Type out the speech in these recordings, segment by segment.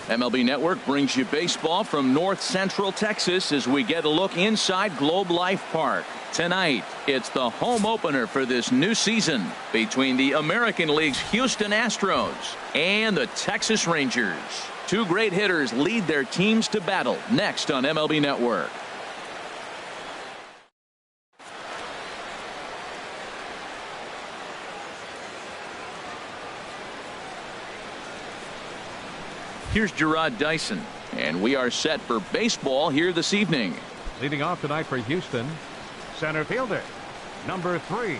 MLB Network brings you baseball from North Central Texas as we get a look inside Globe Life Park. Tonight, it's the home opener for this new season between the American League's Houston Astros and the Texas Rangers. Two great hitters lead their teams to battle next on MLB Network. Here's Gerard Dyson, and we are set for baseball here this evening. Leading off tonight for Houston, center fielder, number 3.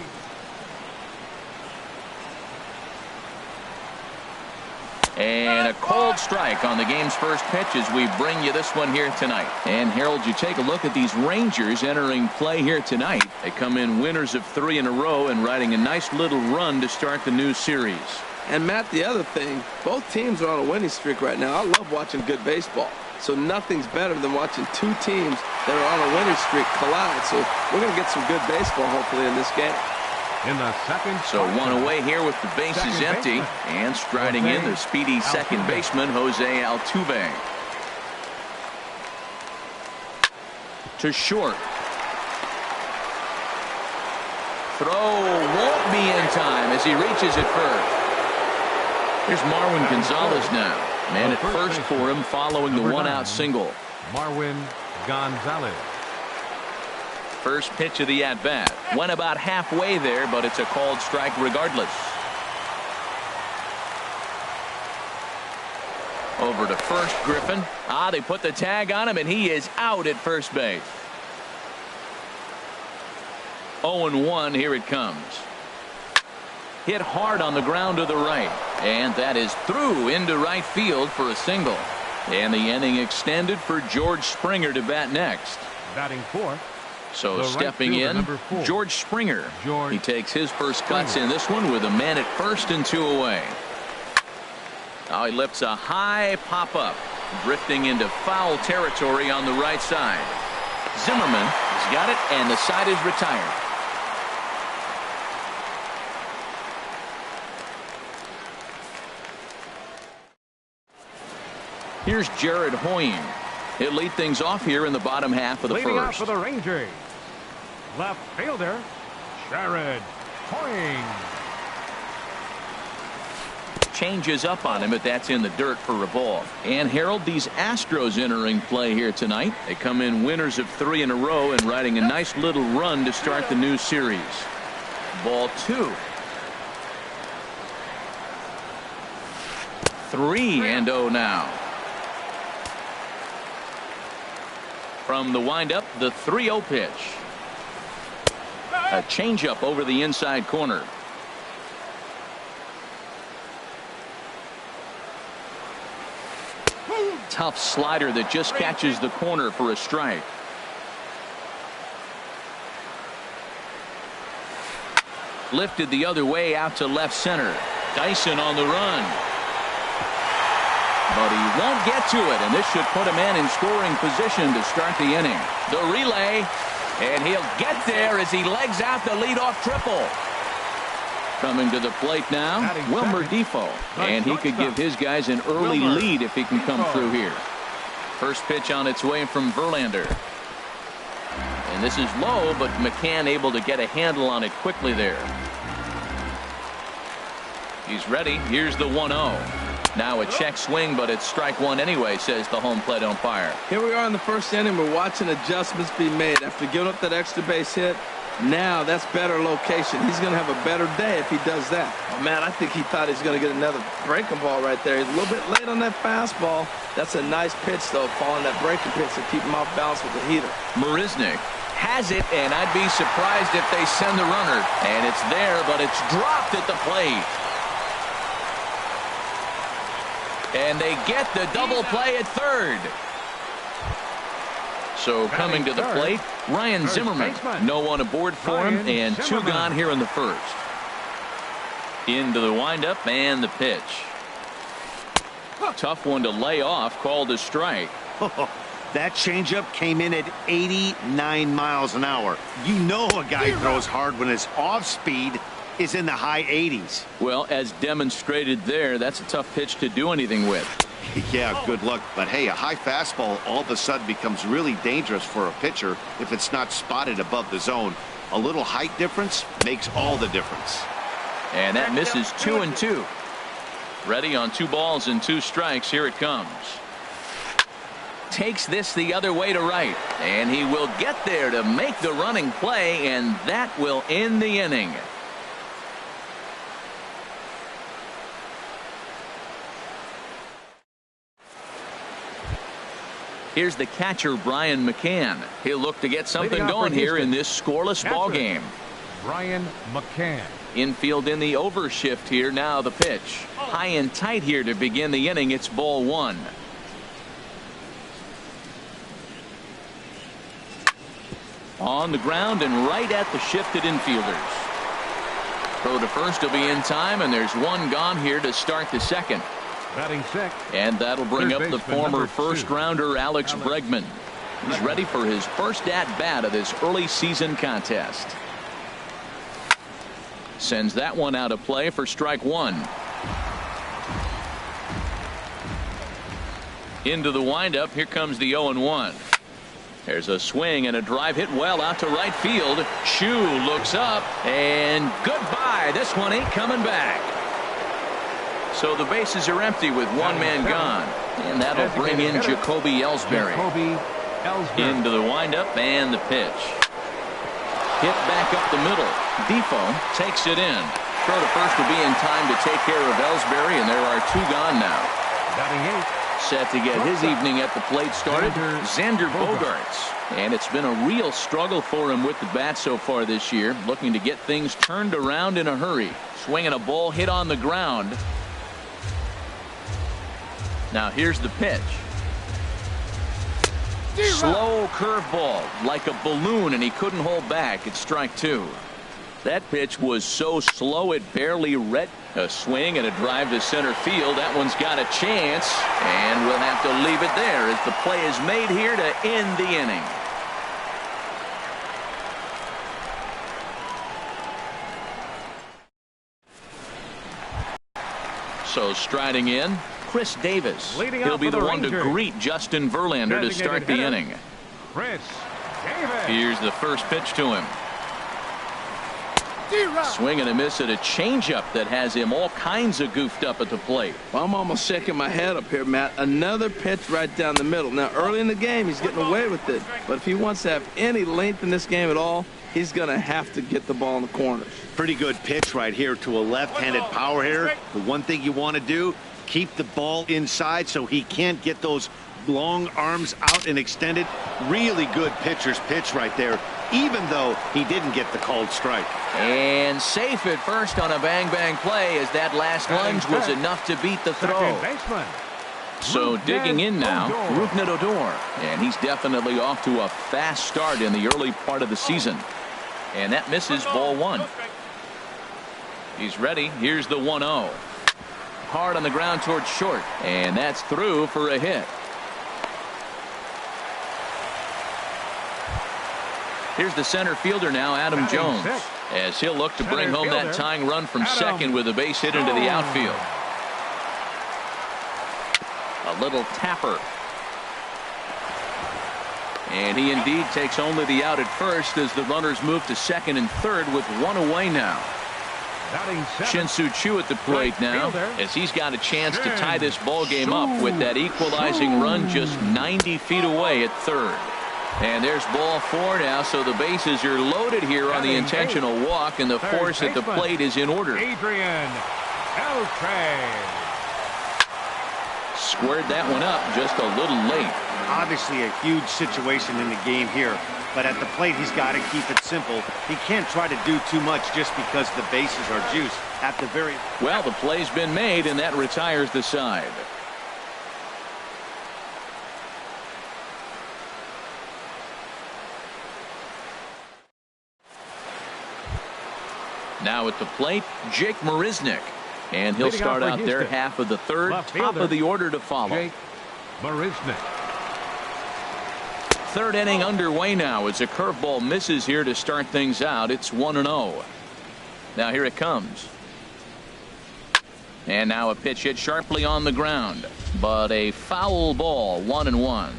And a cold strike on the game's first pitch as we bring you this one here tonight. And Harold, you take a look at these Rangers entering play here tonight. They come in winners of 3 in a row and riding a nice little run to start the new series. And Matt, the other thing, both teams are on a winning streak right now. I love watching good baseball. So nothing's better than watching two teams that are on a winning streak collide. So we're going to get some good baseball hopefully in this game. In the second. So one away here with the bases empty. And striding in the speedy second baseman, Jose Altuve. To short. Throw won't be in time as he reaches it first. Here's Marwin Gonzalez now. Man at first for him following the one-out single. Marwin Gonzalez. First pitch of the at-bat. Went about halfway there, but it's a called strike regardless. Over to first, Griffin. They put the tag on him, and he is out at first base. 0-1, here it comes. Hit hard on the ground to the right. And that is through into right field for a single. And the inning extended for George Springer to bat next. Batting fourth. So stepping in, George Springer. He takes his first cuts in this one with a man at first and 2 away. Now he lifts a high pop-up, drifting into foul territory on the right side. Zimmerman has got it, and the side is retired. Here's Jared Hoying. He'll lead things off here in the bottom half of the Leading first. Off for the Rangers, left fielder Jared Hoying. Changes up on him, but that's in the dirt for a ball. And Harold, these Astros entering play here tonight. They come in winners of 3 in a row and riding a nice little run to start the new series. Ball 2. 3-0 now. From the windup, the 3-0 pitch. A changeup over the inside corner. Tough slider that just catches the corner for a strike. Lifted the other way out to left center. Dyson on the run. But he won't get to it, and this should put a man in scoring position to start the inning. The relay, and he'll get there as he legs out the leadoff triple. Coming to the plate now, Wilmer Defoe, and he could give his guys an early lead if he can come through here. First pitch on its way from Verlander. And this is low, but McCann able to get a handle on it quickly there. He's ready. Here's the 1-0. Now a check swing, but it's strike one anyway, says the home plate umpire. Here we are in the first inning. We're watching adjustments be made after giving up that extra base hit. Now that's better location. He's going to have a better day if he does that. Oh, man, I think he thought he's going to get another breaking ball right there. He's a little bit late on that fastball. That's a nice pitch, though, following that breaking pitch to keep him off balance with the heater. Marisnick has it, and I'd be surprised if they send the runner. And it's there, but it's dropped at the plate. And they get the double play at third. So coming to the plate, Ryan Zimmerman. No one aboard for him, and 2 gone here in the first. Into the windup and the pitch. Tough one to lay off, called a strike. That changeup came in at 89 miles an hour. You know a guy throws hard when his off speed is in the high 80s. Well, as demonstrated there, that's a tough pitch to do anything with. Yeah, good luck. But hey, a high fastball all of a sudden becomes really dangerous for a pitcher if it's not spotted above the zone. A little height difference makes all the difference. And that misses 2-2. Ready on 2 balls and 2 strikes. Here it comes. Takes this the other way to right, and he will get there to make the running play, and that will end the inning. Here's the catcher, Brian McCann. He'll look to get something going here in this scoreless ball game. Brian McCann. Infield in the overshift here. Now the pitch. High and tight here to begin the inning. It's ball 1. On the ground and right at the shifted infielders. Throw to first will be in time, and there's 1 gone here to start the second. Batting sixth. And that'll bring up the former 2. first-rounder Alex Bregman. He's ready for his first at-bat of this early season contest. Sends that one out of play for strike 1. Into the windup. Here comes the 0-1. There's a swing and a drive hit well out to right field. Shue looks up, and goodbye. This one ain't coming back. So the bases are empty with 1 man gone. And that'll bring in Jacoby Ellsbury. Into the windup and the pitch. Hit back up the middle. Defoe takes it in. Throw to first will be in time to take care of Ellsbury, and there are 2 gone now. Batting 8. Set to get his evening at the plate started, Xander Bogaerts. And it's been a real struggle for him with the bat so far this year, looking to get things turned around in a hurry. Swinging a ball hit on the ground. Now here's the pitch. Slow curveball, like a balloon, and he couldn't hold back. It's strike 2. That pitch was so slow it barely read. A swing and a drive to center field. That one's got a chance, and we'll have to leave it there as the play is made here to end the inning. So striding in, Chris Davis. He'll be the one to greet Justin Verlander to start the inning. Chris Davis. Here's the first pitch to him. Swing and a miss at a changeup that has him all kinds of goofed up at the plate. Well, I'm almost shaking my head up here, Matt. Another pitch right down the middle. Now, early in the game, he's getting away with it. But if he wants to have any length in this game at all, he's going to have to get the ball in the corners. Pretty good pitch right here to a left-handed power hitter. The one thing you want to do, keep the ball inside so he can't get those long arms out and extended. Really good pitcher's pitch right there, even though he didn't get the called strike. And safe at first on a bang-bang play, as that last lunge was enough to beat the throw. So digging in now, Rougned Odor, and he's definitely off to a fast start in the early part of the season. And that misses ball 1. He's ready. Here's the 1-0. Hard on the ground towards short, and that's through for a hit. Here's the center fielder now, Adam Jones, as he'll look to bring home that tying run from second with a base hit into the outfield. A little tapper. And he indeed takes only the out at first as the runners move to second and third with 1 away now. Shin-Soo Choo at the plate now, as he's got a chance to tie this ball game up with that equalizing run just 90 feet away at third. And there's ball 4 now, so the bases are loaded here on the intentional walk, and the force at the plate is in order. Adrian Beltre. Squared that one up just a little late. Obviously a huge situation in the game here, but at the plate he's got to keep it simple. He can't try to do too much just because the bases are juiced at the very... Well, the play's been made, and that retires the side. Now at the plate, Jake Marisnick. And he'll start out their half of the third, top of the order to follow. Jake Marisnick. Third inning underway now as a curveball misses here to start things out. It's 1-0. Now here it comes. And now a pitch hit sharply on the ground, but a foul ball, 1-1.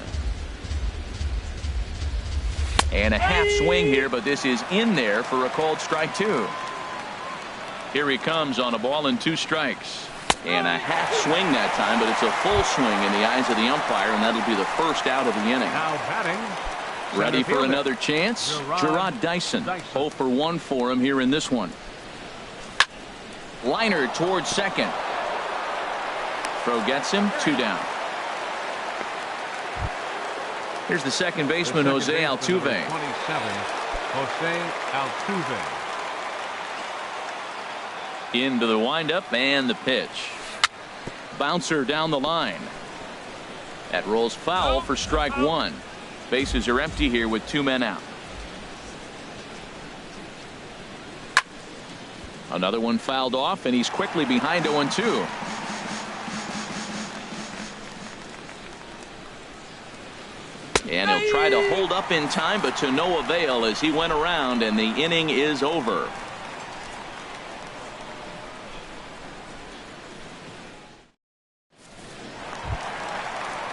And a half swing here, but this is in there for a called strike 2. Here he comes on a ball and 2 strikes. And a half swing that time, but it's a full swing in the eyes of the umpire, and that'll be the first out of the inning. Now batting. Ready for another chance? Gerard Dyson. 0 for 1 for him here in this one. Liner towards second. Throw gets him, 2 down. Here's the second baseman, Jose Altuve. 27, Jose Altuve. Into the windup and the pitch. Bouncer down the line. That rolls foul for strike 1. Bases are empty here with 2 men out. Another one fouled off, and he's quickly behind 0-2. And he'll try to hold up in time, but to no avail as he went around, and the inning is over.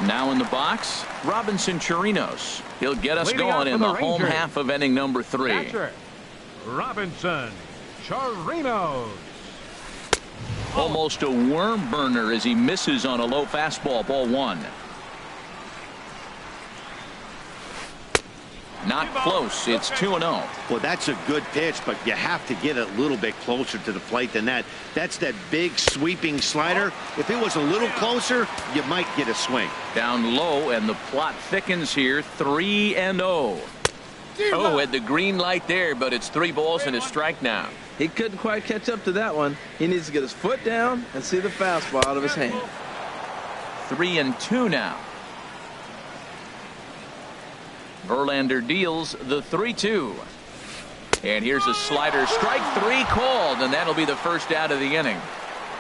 Now in the box, Robinson Chirinos. He'll get us going in the home half of inning number 3. Catcher, Robinson Chirinos. Almost a worm burner as he misses on a low fastball, ball 1. Not close. It's 2-0. Well, that's a good pitch, but you have to get a little bit closer to the plate than that. That's that big sweeping slider. If it was a little closer, you might get a swing. Down low, and the plot thickens here. 3-0. Oh, had the green light there, but it's 3 balls and a strike now. He couldn't quite catch up to that one. He needs to get his foot down and see the fastball out of his hand. 3-2 now. Verlander deals the 3-2. And here's a slider. Strike 3 called, and that'll be the first out of the inning.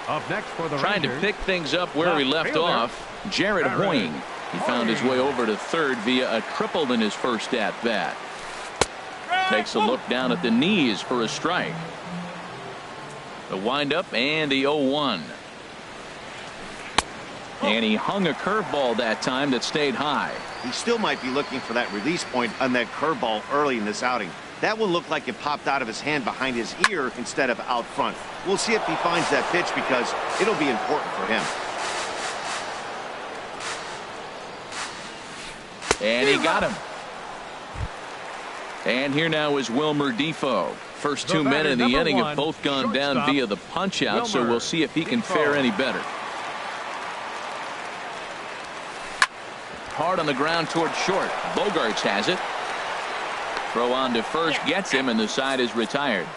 Up next for the Trying to Rangers, pick things up where he left off, Jared Hoying. He found his way over to third via a triple in his first at-bat. Takes a look down at the knees for a strike. The windup and the 0-1. And he hung a curveball that time that stayed high. He still might be looking for that release point on that curveball early in this outing. That one looked like it popped out of his hand behind his ear instead of out front. We'll see if he finds that pitch because it'll be important for him. And he got him. And here now is Wilmer Defoe. First 2 men in the inning have both gone down via the punch out, so we'll see if he can fare any better. Hard on the ground toward short. Bogarts has it. Throw on to first gets him, and the side is retired.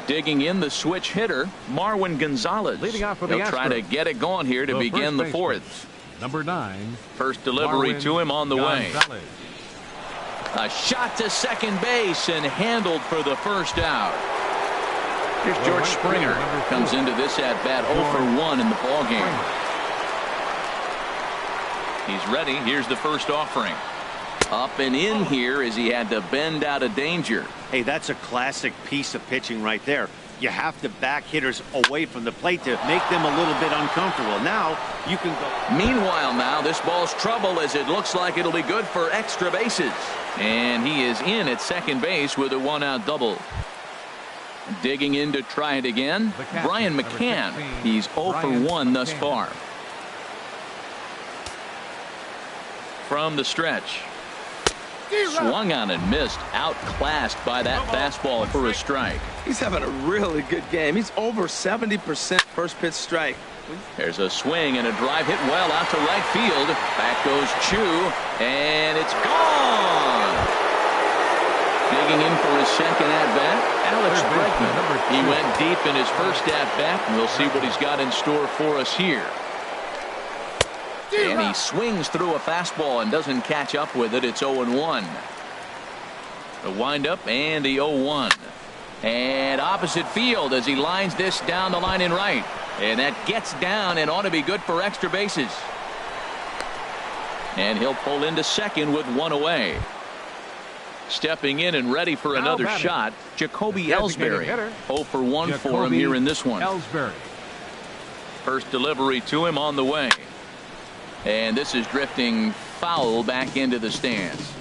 Digging in the switch hitter, Marwin Gonzalez. Leading off for the He'll try to get it going here to begin the 4th. Number 9. First delivery Marwin to him on the way. Gonzalez. A shot to second base and handled for the first out. Here's George Springer. Comes into this at bat 0 for 1 in the ball game. He's ready. Here's the first offering. Up and in here as he had to bend out of danger. Hey, that's a classic piece of pitching right there. You have to back hitters away from the plate to make them a little bit uncomfortable. Now you can go. Meanwhile, now this ball's trouble as it looks like it'll be good for extra bases. And he is in at second base with a 1-out double. Digging in to try it again, Brian McCann. He's 0 for 1 thus far. From the stretch. Swung on and missed. Outclassed by that fastball for a strike. He's having a really good game. He's over 70% first pitch strike. There's a swing and a drive hit well out to right field. Back goes Chu, and it's gone. Digging in for his second at-bat, Alex Bregman. He went deep in his first at-bat, and we'll see what he's got in store for us here. And he swings through a fastball and doesn't catch up with it. It's 0-1. The windup and the 0-1. And opposite field as he lines this down the line in right. And that gets down and ought to be good for extra bases. And he'll pull into second with one away. Stepping in and ready for another shot, Jacoby Ellsbury. 0 for 1 for him here in this one. Ellsbury. First delivery to him on the way. And this is drifting foul back into the stands.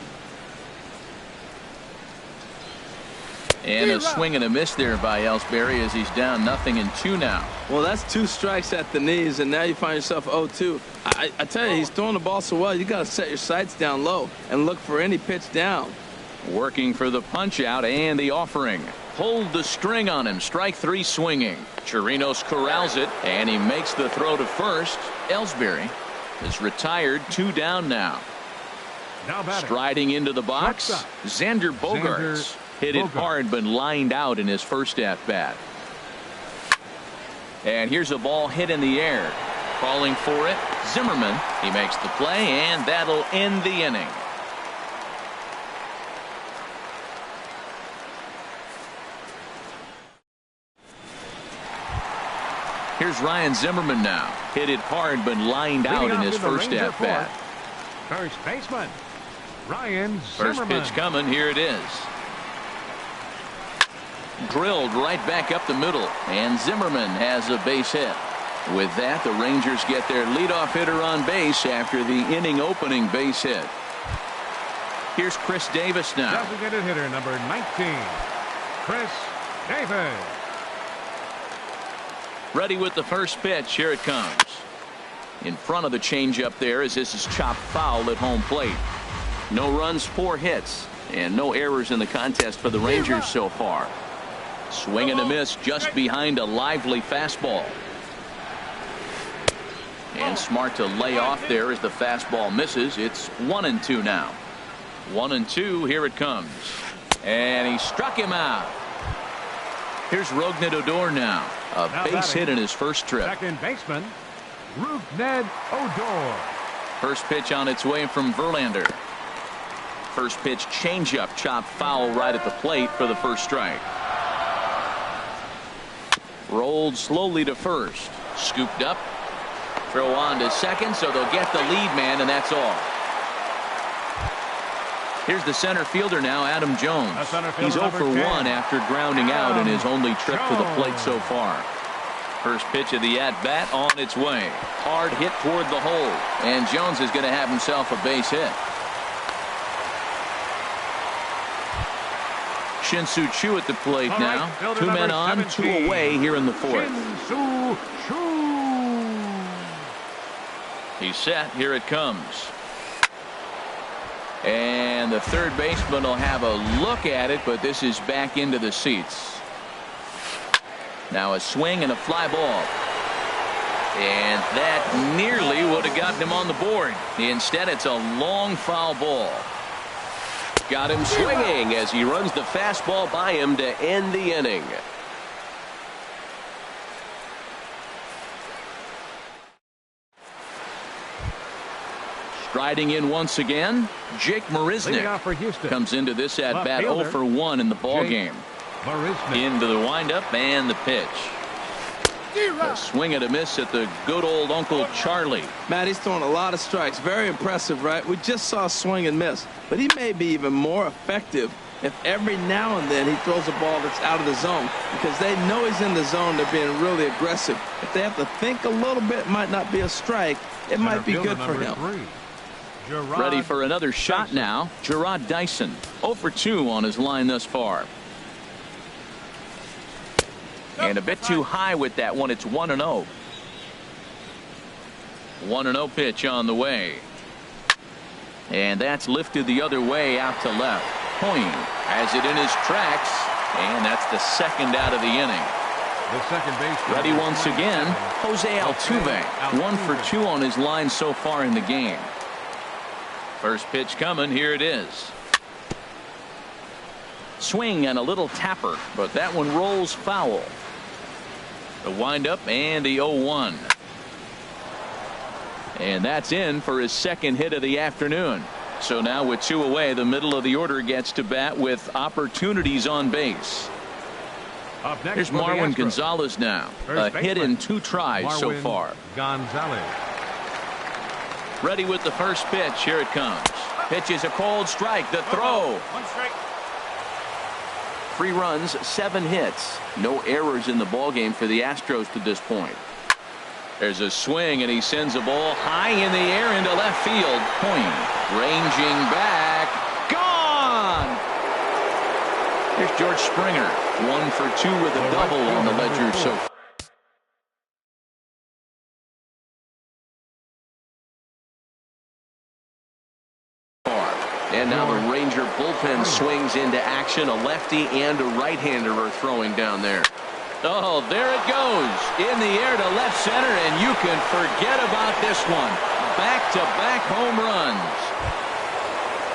And a swing and a miss there by Ellsbury as he's down 0-2 now. Well, that's 2 strikes at the knees, and now you find yourself 0-2. I tell you, he's throwing the ball so well, you got to set your sights down low and look for any pitch down. Working for the punch out and the offering. Pulled the string on him. Strike 3 swinging. Chirinos corrals it, and he makes the throw to first. Ellsbury is retired, 2 down now. Striding into the box, Xander Bogaerts. Hit it hard but lined out in his first at-bat. And here's a ball hit in the air. Calling for it, Zimmerman. He makes the play, and that'll end the inning. Here's Ryan Zimmerman now. Hit it hard but lined out in his first at-bat. First baseman, Ryan Zimmerman. First pitch coming. Here it is. Drilled right back up the middle, and Zimmerman has a base hit. With that, the Rangers get their leadoff hitter on base after the inning opening base hit. Here's Chris Davis now. Designated hitter number 19, Chris Davis. Ready with the first pitch. Here it comes. In front of the changeup there as this is chopped foul at home plate. No runs, 4 hits, and no errors in the contest for the Rangers so far. Swing and a miss just behind a lively fastball. And smart to lay off there as the fastball misses. It's 1-2 now. 1-2. Here it comes. And he struck him out. Here's Rougned Odor now. A base hit in his first trip. Second baseman, Rougned Odor. First pitch on its way from Verlander. First pitch changeup chopped foul right at the plate for the first strike. Rolled slowly to first. Scooped up. Throw on to second, so they'll get the lead man, and that's all. Here's the center fielder now, Adam Jones. He's 0 for 1 after grounding out in his only trip to the plate so far. First pitch of the at-bat on its way. Hard hit toward the hole, and Jones is going to have himself a base hit. Shin-Soo Choo at the plate now. 2 men on, 2 away here in the 4th. Shin-Soo Choo. He's set. Here it comes. And the third baseman will have a look at it, but this is back into the seats. Now a swing and a fly ball. And that nearly would have gotten him on the board. Instead, it's a long foul ball. Got him swinging as he runs the fastball by him to end the inning. Striding in once again, Jake Marisnick comes into this at-bat 0 for 1 in the ballgame. Into the windup and the pitch. A swing and a miss at the good old Uncle Charlie. Matt, he's throwing a lot of strikes. Very impressive, right? We just saw a swing and miss, but he may be even more effective if every now and then he throws a ball that's out of the zone, because they know he's in the zone. They're being really aggressive. If they have to think a little bit, it might not be a strike. It might be good for him. Ready for another shot now. Gerard Dyson, 0 for 2 on his line thus far. And a bit too high with that one. It's 1-0. 1-0 pitch on the way. And that's lifted the other way out to left. Hoying has it in his tracks, and that's the second out of the inning. The second base. Ready once again, Jose Altuve. 1 for 2 on his line so far in the game. First pitch coming. Here it is. Swing and a little tapper, but that one rolls foul. The windup and the 0-1. And that's in for his second hit of the afternoon. So now with 2 away, the middle of the order gets to bat with opportunities on base. Here's Marwin Gonzalez now. A hit in 2 tries so far. Gonzalez. Ready with the first pitch. Here it comes. Pitch is a cold strike. The throw. 1 strike. 3 runs, 7 hits. No errors in the ballgame for the Astros to this point. There's a swing, and he sends a ball high in the air into left field. Point. Ranging back. Gone! Here's George Springer. 1 for 2 with a double on the ledger so far. And now the Ranger bullpen swings into action. A lefty and a right-hander are throwing down there. Oh, there it goes. In the air to left center, and you can forget about this one. Back-to-back home runs.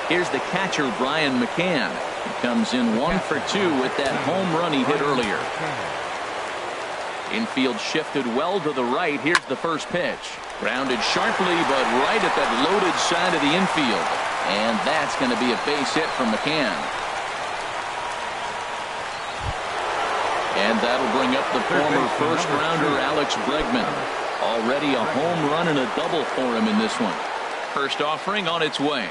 Here's the catcher, Brian McCann. He comes in 1 for 2 with that home run he hit earlier. Infield shifted well to the right. Here's the first pitch. Grounded sharply, but right at that loaded side of the infield. And that's going to be a base hit from McCann. And that'll bring up the former first-rounder Alex Bregman. Already a home run and a double for him in this one. First offering on its way.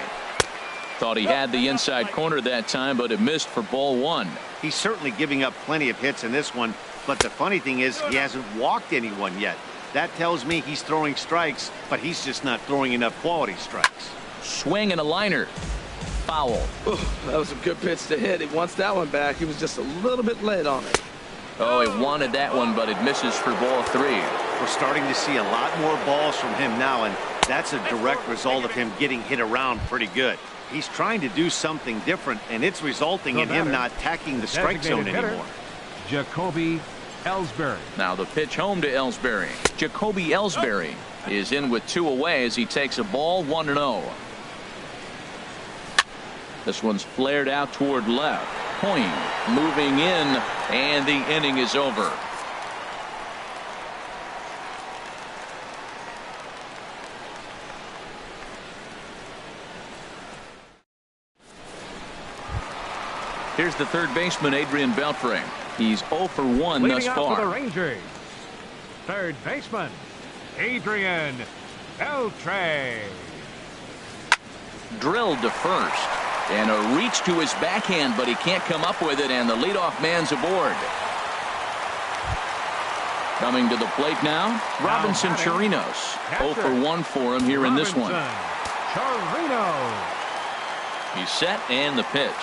Thought he had the inside corner that time, but it missed for ball 1. He's certainly giving up plenty of hits in this one, but the funny thing is he hasn't walked anyone yet. That tells me he's throwing strikes, but he's just not throwing enough quality strikes. Swing and a liner. Foul. Ooh, that was a good pitch to hit. He wants that one back. He was just a little bit late on it. Oh, he wanted that one, but it misses for ball 3. We're starting to see a lot more balls from him now, and that's a direct result of him getting hit around pretty good. He's trying to do something different, and it's resulting in him not attacking the strike zone anymore. Jacoby Ellsbury. Now the pitch home to Ellsbury. Jacoby Ellsbury is in with 2 away as he takes a ball 1-0. This one's flared out toward left. Point moving in, and the inning is over. Here's the third baseman, Adrian Beltre. He's 0 for 1 thus Leading off for the far. Rangers, third baseman, Adrian Beltre. Drilled to first. And a reach to his backhand, but he can't come up with it, and the leadoff man's aboard. Coming to the plate now, Robinson Chirinos. 0 for 1 for him here in this one. Chirinos. He's set, and the pitch.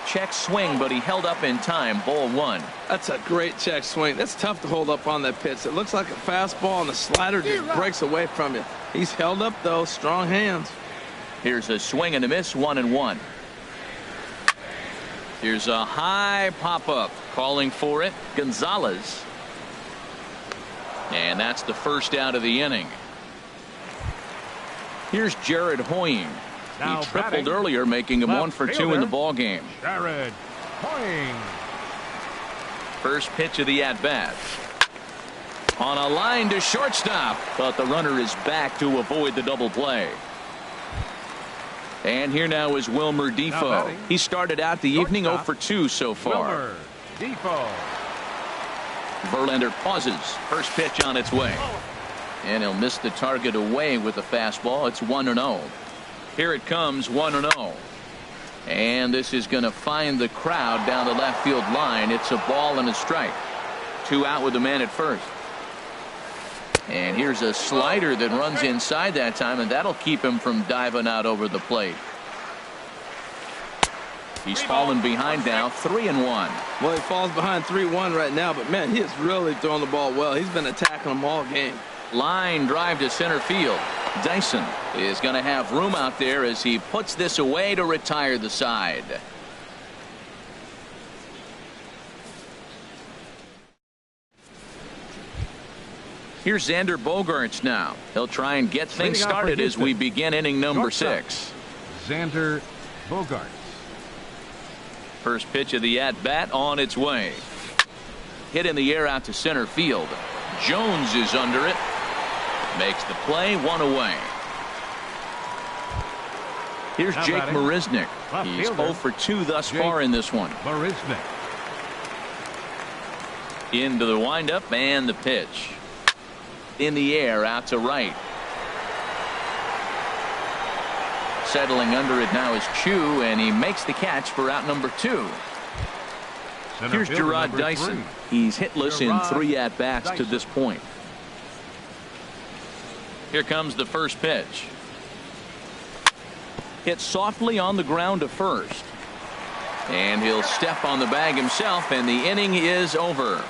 Check swing, but he held up in time. Ball 1. That's a great check swing. That's tough to hold up on that pitch. It looks like a fastball, and the slider just breaks away from you. He's held up, though. Strong hands. Here's a swing and a miss, 1-1. Here's a high pop-up. Calling for it, Gonzalez. And that's the first out of the inning. Here's Jared Hoying. Now He tripled batting, earlier, making him 1 for 2 in the ball game. Jared Hoying. First pitch of the at-bat. On a line to shortstop, but the runner is back to avoid the double play. And here now is Wilmer Defoe. He started out the evening 0 for 2 so far. Wilmer Defoe. Verlander pauses. First pitch on its way. And he'll miss the target away with the fastball. It's 1-0. Here it comes, 1-0. And this is going to find the crowd down the left field line. It's a ball and a strike. 2 out with the man at first. And here's a slider that runs inside that time, and that'll keep him from diving out over the plate. He's fallen behind now, 3-1. Well, he falls behind 3-1 right now, but, man, he is really throwing the ball well. He's been attacking them all game. Line drive to center field. Dyson is going to have room out there as he puts this away to retire the side. Here's Xander Bogaerts now. He'll try and get things started as we begin inning number 6. Xander Bogaerts. First pitch of the at-bat on its way. Hit in the air out to center field. Jones is under it. Makes the play, 1 away. Here's Jake Marisnick. He's 0 for 2 thus far in this one. Marisnick. Into the windup and the pitch. In the air out to right. Settling under it now is Chu, and he makes the catch for out number 2. Here's Gerard Dyson. He's hitless in 3 at-bats to this point. Here comes the first pitch. Hit softly on the ground to first. And he'll step on the bag himself, and the inning is over.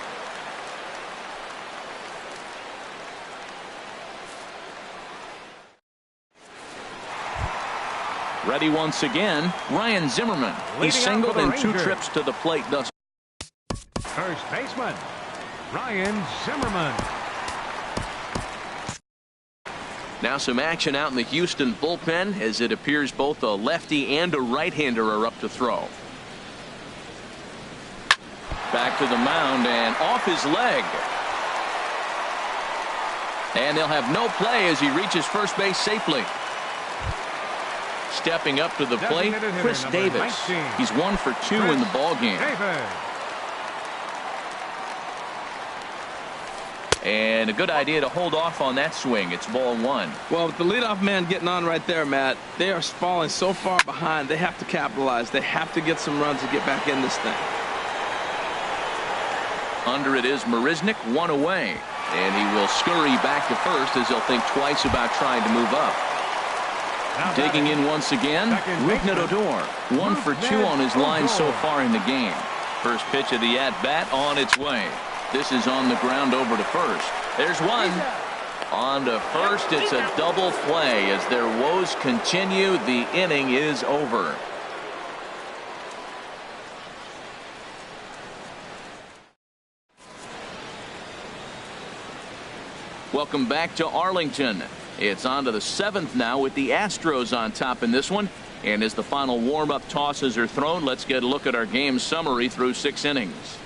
Ready once again, Ryan Zimmerman. He's singled in 2 trips to the plate thus. First baseman, Ryan Zimmerman. Now some action out in the Houston bullpen, as it appears both a lefty and a right-hander are up to throw. Back to the mound and off his leg. And they'll have no play as he reaches first base safely. Stepping up to the plate, Chris Davis. He's 1 for 2 in the ballgame. And a good idea to hold off on that swing. It's ball 1. Well, with the leadoff man getting on right there, Matt, they are falling so far behind. They have to capitalize. They have to get some runs to get back in this thing. Under it is Marisnick, 1 away. And he will scurry back to first as he'll think twice about trying to move up. Digging in once again, Rougned Odor. 1 for 2 on his line so far in the game. First pitch of the at-bat on its way. This is on the ground over to first. There's one. On to first, it's a double play. As their woes continue, the inning is over. Welcome back to Arlington. It's on to the 7th now with the Astros on top in this one. And as the final warm-up tosses are thrown, let's get a look at our game summary through 6 innings.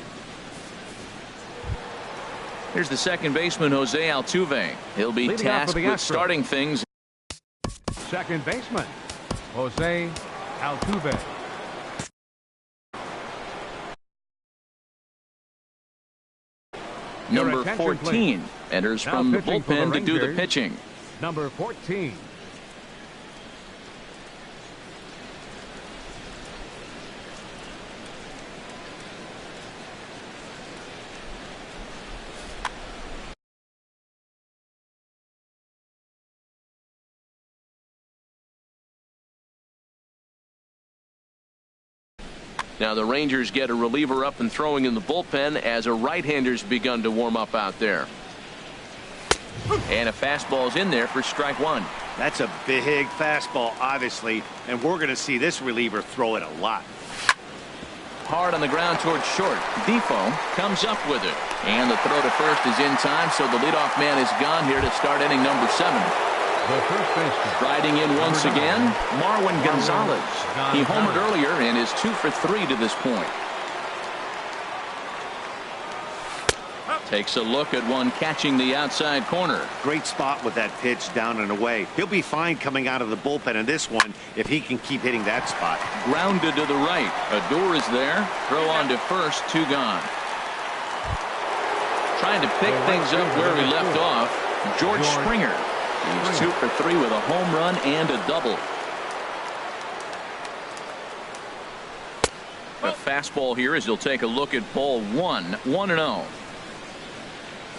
Here's the second baseman, Jose Altuve. He'll be tasked with starting things. Second baseman, Jose Altuve. Number 14 enters from the bullpen to do the pitching. Number 14. Now the Rangers get a reliever up and throwing in the bullpen as a right-hander's begun to warm up out there. And a fastball's in there for strike 1. That's a big fastball, obviously, and we're going to see this reliever throw it a lot. Hard on the ground towards short. Defoe comes up with it. And the throw to first is in time, so the leadoff man is gone here to start inning number 7. The first baseman. Riding in once again, Marwin Gonzalez. He homered earlier and is 2 for 3 to this point. Takes a look at one catching the outside corner. Great spot with that pitch down and away. He'll be fine coming out of the bullpen in this one if he can keep hitting that spot. Grounded to the right. Odor is there. Throw on to first. 2 gone. Trying to pick things up where he left off. George Springer. He's 2 for 3 with a home run and a double. A fastball here as he'll take a look at ball 1. 1-0.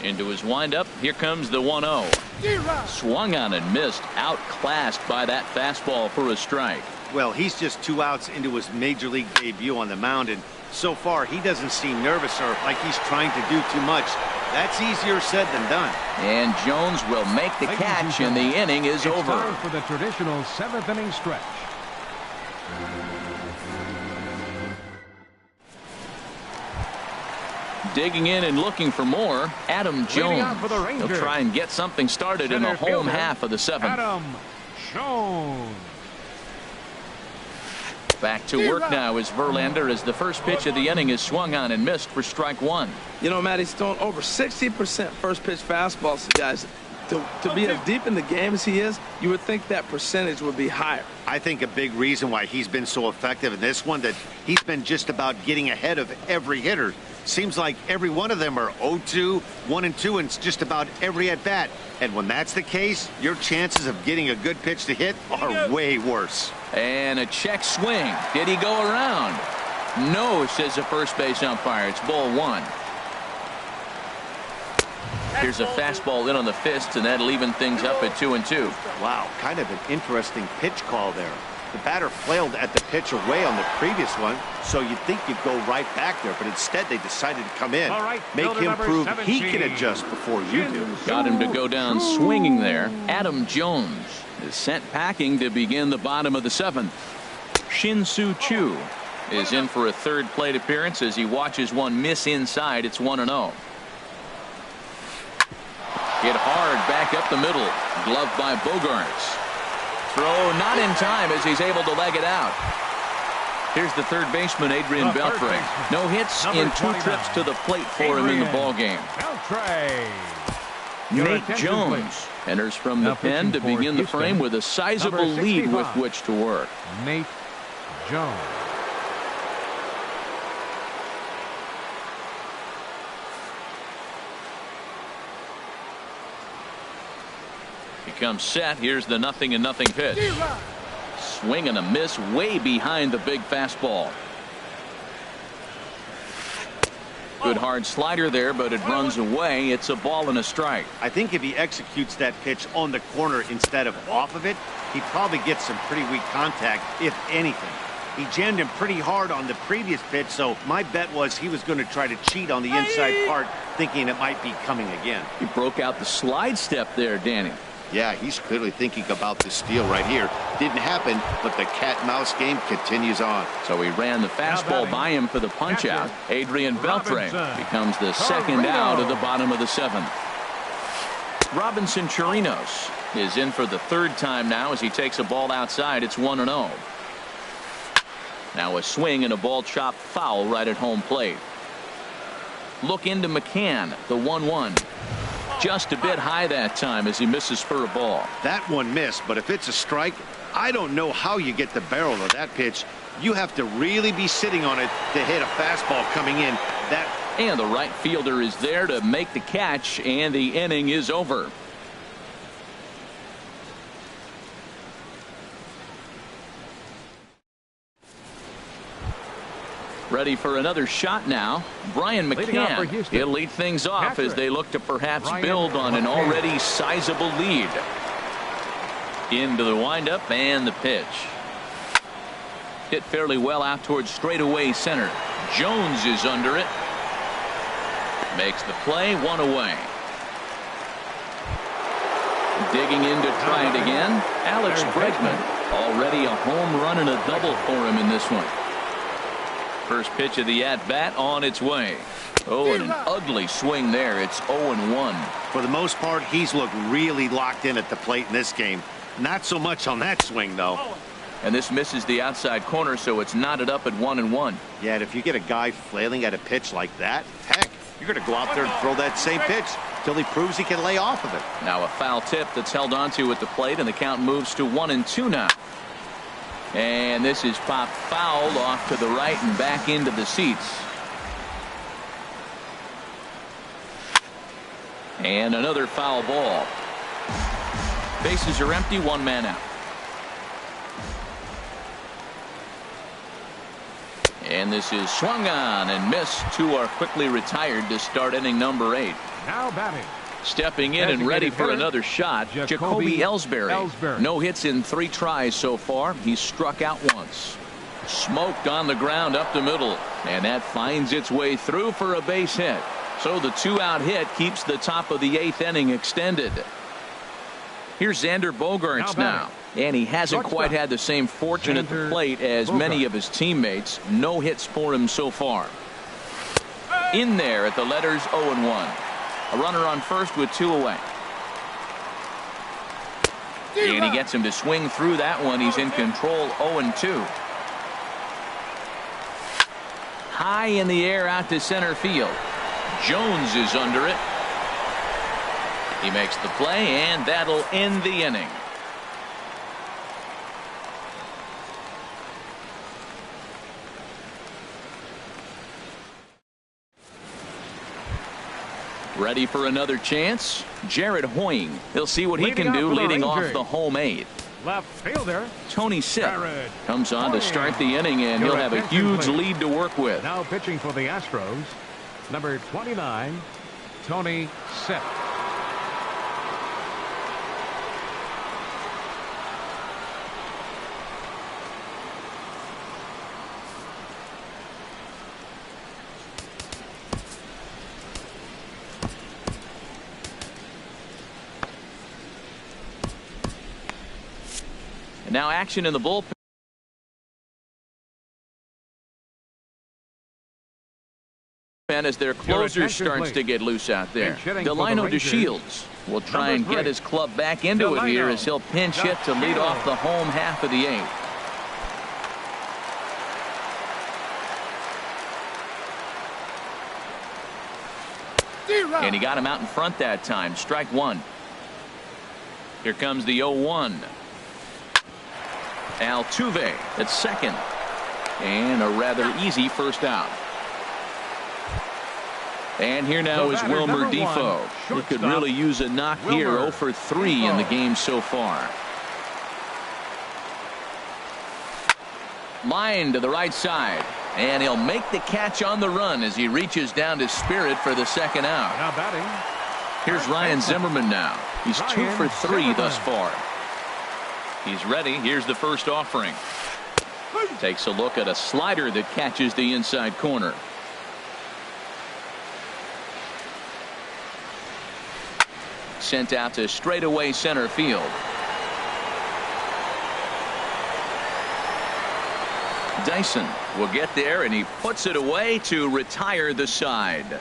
Into his windup. Here comes the 1-0. Swung on and missed. Outclassed by that fastball for a strike. Well, he's just 2 outs into his major league debut on the mound, and so far he doesn't seem nervous or like he's trying to do too much. That's easier said than done. And Jones will make the catch, and the inning is over. Time for the traditional 7th inning stretch. Digging in and looking for more, Adam Jones. He'll try and get something started in the home half of the 7th. Adam Jones. Back to work now is Verlander as the first pitch of the inning is swung on and missed for strike 1. You know, Matt, he's thrown over 60% first pitch fastballs, guys. To be as deep in the game as he is, you would think that percentage would be higher. I think a big reason why he's been so effective in this one that he's been just about getting ahead of every hitter. Seems like every one of them are 0-2, 1-2, and it's just about every at-bat. And when that's the case, your chances of getting a good pitch to hit are way worse. And a check swing. Did he go around? No, says the first base umpire. It's ball one. Here's a fastball in on the fist, and that'll even things up at 2-2. Wow, kind of an interesting pitch call there. The batter flailed at the pitch away on the previous one, so you'd think you'd go right back there, but instead they decided to come in. Make him prove he can adjust before you do. Got him to go down swinging there. Adam Jones is sent packing to begin the bottom of the seventh. Shin-Soo Choo is in for a third plate appearance as he watches one miss inside. It's 1-0. Hit hard back up the middle. Gloved by Bogaerts. Throw not in time as he's able to leg it out. Here's the third baseman, Adrian Beltre. No hits in 2 trips to the plate for him in the ballgame. Nate Jones enters from the pen to begin the frame with a sizable lead with which to work. Nate Jones. Comes set. Here's the 0-0 pitch. Swing and a miss way behind the big fastball. Good hard slider there, but it runs away. It's a ball and a strike. I think if he executes that pitch on the corner instead of off of it, he probably gets some pretty weak contact, if anything. He jammed him pretty hard on the previous pitch, so my bet was he was going to try to cheat on the inside part, thinking it might be coming again. He broke out the slide step there, Danny. Yeah, he's clearly thinking about the steal right here. Didn't happen, but the cat-mouse game continues on. So he ran the fastball by him for the punch-out. Adrian Beltre becomes the second out of the bottom of the seventh. Robinson Chirinos is in for the third time now as he takes a ball outside. It's 1-0. Now a swing and a ball chopped foul right at home plate. Look into McCann, the 1-1. Just a bit high that time as he misses for a ball. That one missed, but if it's a strike, I don't know how you get the barrel of that pitch. You have to really be sitting on it to hit a fastball coming in. And the right fielder is there to make the catch, and the inning is over. Ready for another shot now. Brian McCann. He'll lead things off as they look to perhaps build on an already sizable lead. Into the windup and the pitch. Hit fairly well out towards straightaway center. Jones is under it. Makes the play, 1 away. Digging in to try it again. Alex Bregman. Already a home run and a double for him in this one. First pitch of the at-bat on its way. Oh, and an ugly swing there. It's 0-1. For the most part, he's looked really locked in at the plate in this game. Not so much on that swing, though. And this misses the outside corner, so it's knotted up at 1-1. Yeah, and if you get a guy flailing at a pitch like that, heck, you're going to go out there and throw that same pitch till he proves he can lay off of it. Now a foul tip that's held onto at the plate, and the count moves to 1-2 now. And this is popped foul off to the right and back into the seats. And another foul ball. Bases are empty, 1 man out. And this is swung on and missed. 2 are quickly retired to start inning number 8. Now batting. Stepping in and ready for another shot, Jacoby Ellsbury. No hits in 3 tries so far. He's struck out once. Smoked on the ground up the middle, and that finds its way through for a base hit. So the 2-out hit keeps the top of the 8th inning extended. Here's Xander Bogaerts now, and he hasn't quite had the same fortune at the plate as many of his teammates. No hits for him so far. In there at the letters 0-1. A runner on first with 2 away. And he gets him to swing through that one. He's in control, 0-2. High in the air out to center field. Jones is under it. He makes the play, and that'll end the inning. Ready for another chance? Jared Hoying. He'll see what he Leading can do off for the leading off Rangers. the home 8. Left fielder. Tony Sipp Jared comes on to start the inning, and Your he'll have a attention, huge please. lead to work with. Now pitching for the Astros, number 29, Tony Sipp. And now action in the bullpen as their closer attention, starts please. to get loose out there. Pinch hitting for the Delino Rangers. DeShields will try Number and get 3. his club back into it here Delino as he'll pinch hit to lead off the home half of the 8th. And he got him out in front that time. Strike 1. Here comes the 0-1. Altuve at second. And a rather easy first out. And here now The is batter, Wilmer number 1, Defoe. He could shortstop, really use a knock here. Wilmer 0 for 3 in the game so far. Line to the right side. And he'll make the catch on the run as he reaches down to Spirit for the second out. Now batting. Here's Ryan Zimmerman now. He's 2 for 3 thus far. He's ready. Here's the first offering. Takes a look at a slider that catches the inside corner. Sent out to straightaway center field. Dyson will get there, and he puts it away to retire the side.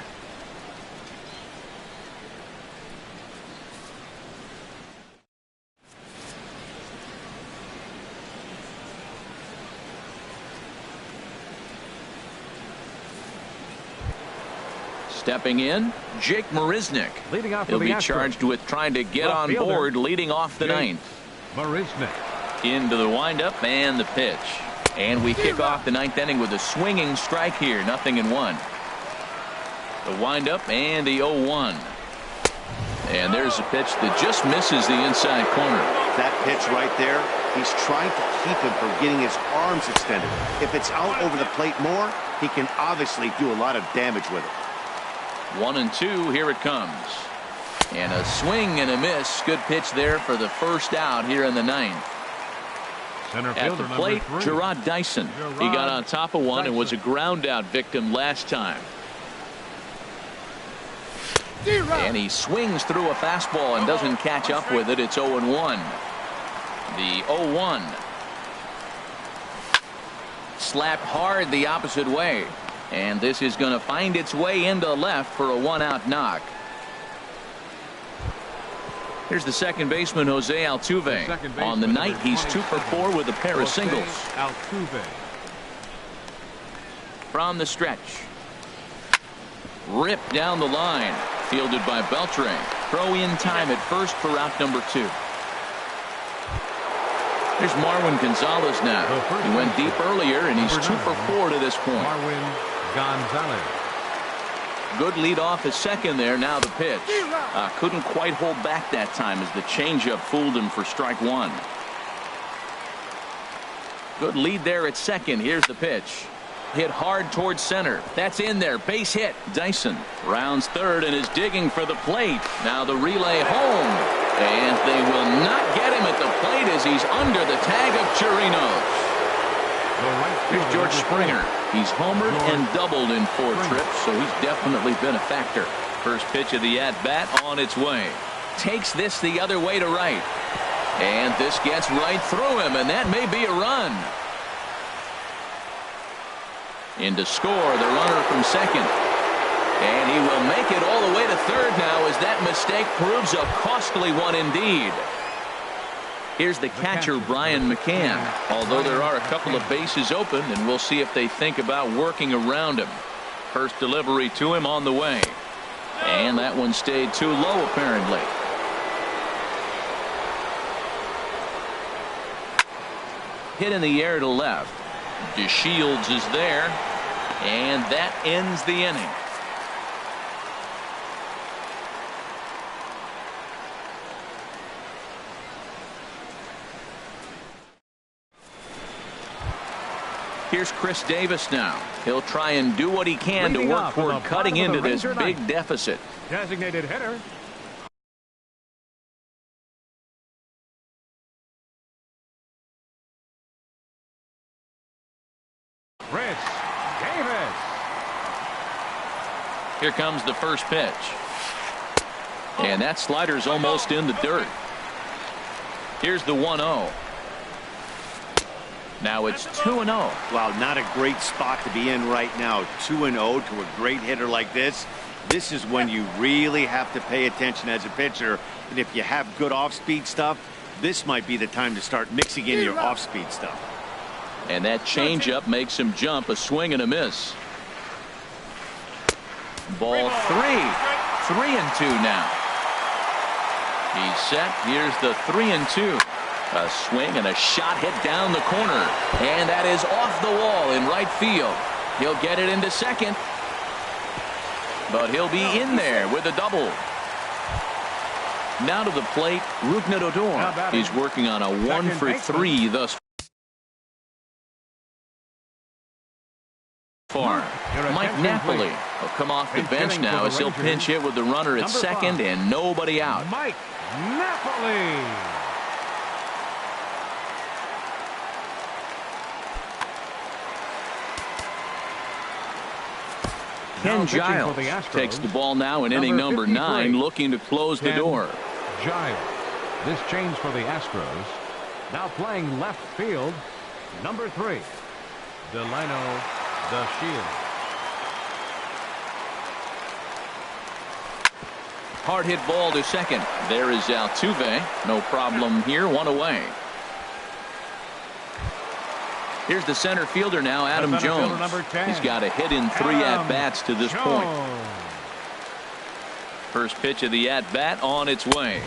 Stepping in, Jake Marisnick. Leading off for He'll the be Astros. charged with trying to get Left on fielder, board leading off the Jake 9th. Marisnick. Into the windup and the pitch. And we kick off the 9th inning with a swinging strike here. 0-1. The windup and the 0-1. And there's a pitch that just misses the inside corner. That pitch right there, he's trying to keep him from getting his arms extended. If it's out over the plate more, he can obviously do a lot of damage with it. 1-2. Here it comes. And a swing and a miss. Good pitch there for the first out here in the 9th. Center At fielder the number plate, 3. Gerard Dyson. He got on top of one and was a ground out victim last time. And he swings through a fastball and doesn't catch up with it. It's 0-1. The 0-1. Slapped hard the opposite way. And this is going to find its way into left for a 1-out knock. Here's the second baseman, Jose Altuve. On the night, he's 2 for 4 with a pair of singles. Altuve. From the stretch. Ripped down the line. Fielded by Beltre. Throw in time at first for out number 2. Here's Marwin Gonzalez now. He went deep earlier, and he's 2 for 4 to this point. Marwin Gonzalez. Good lead off at second there. Now the pitch. Couldn't quite hold back that time as the changeup fooled him for strike 1. Good lead there at second. Here's the pitch. Hit hard towards center. That's in there. Base hit. Dyson rounds third and is digging for the plate. Now the relay home. And they will not get him at the plate as he's under the tag of Chirinos. Here's George Springer. He's homered and doubled in 4 trips, so he's definitely been a factor. First pitch of the at-bat on its way. Takes this the other way to right. And this gets right through him, and that may be a run. In to score, the runner from second. And he will make it all the way to third now as that mistake proves a costly one indeed. Here's the catcher, Brian McCann. Although there are a couple of bases open, and we'll see if they think about working around him. First delivery to him on the way. And that one stayed too low, apparently. Hit in the air to left. DeShields is there. And that ends the inning. Here's Chris Davis now. He'll try and do what he can to Leading work off from toward the cutting bottom into of the this Ranger big ninth. deficit. Designated hitter. Chris Davis. Here comes the first pitch. And that slider's almost in the dirt. Here's the 1-0. Now it's 2-0. Wow, not a great spot to be in right now. 2-0 to a great hitter like this. This is when you really have to pay attention as a pitcher. And if you have good off-speed stuff, this might be the time to start mixing in your off-speed stuff. And that changeup makes him jump. A swing and a miss. Ball 3. 3-2 now. He's set. Here's the 3-2. A swing and a shot hit down the corner. And that is off the wall in right field. He'll get it into second. But he'll be in there with a double. Now to the plate, Rougned Odor. He's working on a 1-for-3 thus far. Mike Napoli will come off the bench now as he'll pinch hit with the runner at second and nobody out. Mike Napoli. Ken Giles takes the ball now in inning number 9, looking to close the door. Giles. This change for the Astros. Now playing left field, number 3, Delano DeShields. Hard hit ball to second. There is Altuve. No problem here. One away. Here's the center fielder now, Adam Jones. He's got a hit in 3 at-bats to this point. First pitch of the at-bat on its way.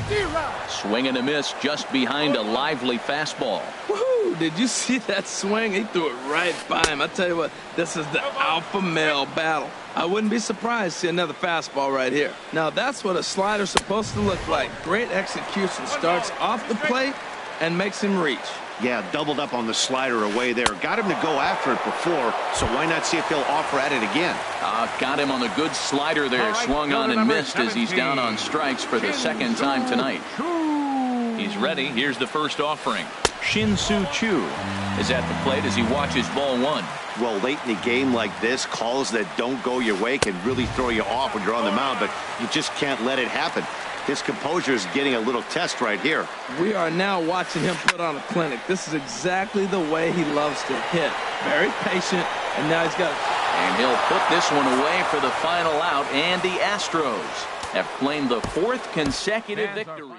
Swing and a miss just behind a lively fastball. Woohoo! Did you see that swing? He threw it right by him. I tell you what, this is the alpha male battle. I wouldn't be surprised to see another fastball right here. Now that's what a slider's supposed to look like. Great execution. Starts off the plate and makes him reach. Yeah, doubled up on the slider away there. Got him to go after it before, so why not see if he'll offer at it again? Got him on a good slider there. Swung on and missed as he's down on strikes for the second time tonight. He's ready. Here's the first offering. Shin-Soo Choo is at the plate as he watches ball 1. Well, late in the game like this, calls that don't go your way can really throw you off when you're on the mound, but you just can't let it happen. His composure is getting a little test right here. We are now watching him put on a clinic. This is exactly the way he loves to hit. Very patient, and now he's got it. And he'll put this one away for the final out, and the Astros have claimed the 4th consecutive victory.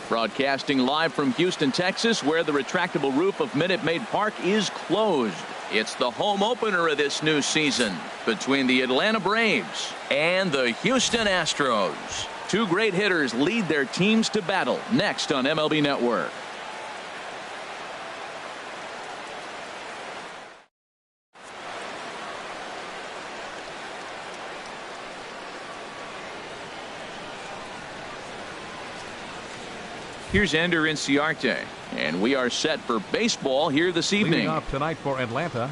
Broadcasting live from Houston, Texas, where the retractable roof of Minute Maid Park is closed. It's the home opener of this new season between the Atlanta Braves and the Houston Astros. Two great hitters lead their teams to battle next on MLB Network. Here's Ender Inciarte, and we are set for baseball here this evening. Leading off tonight for Atlanta,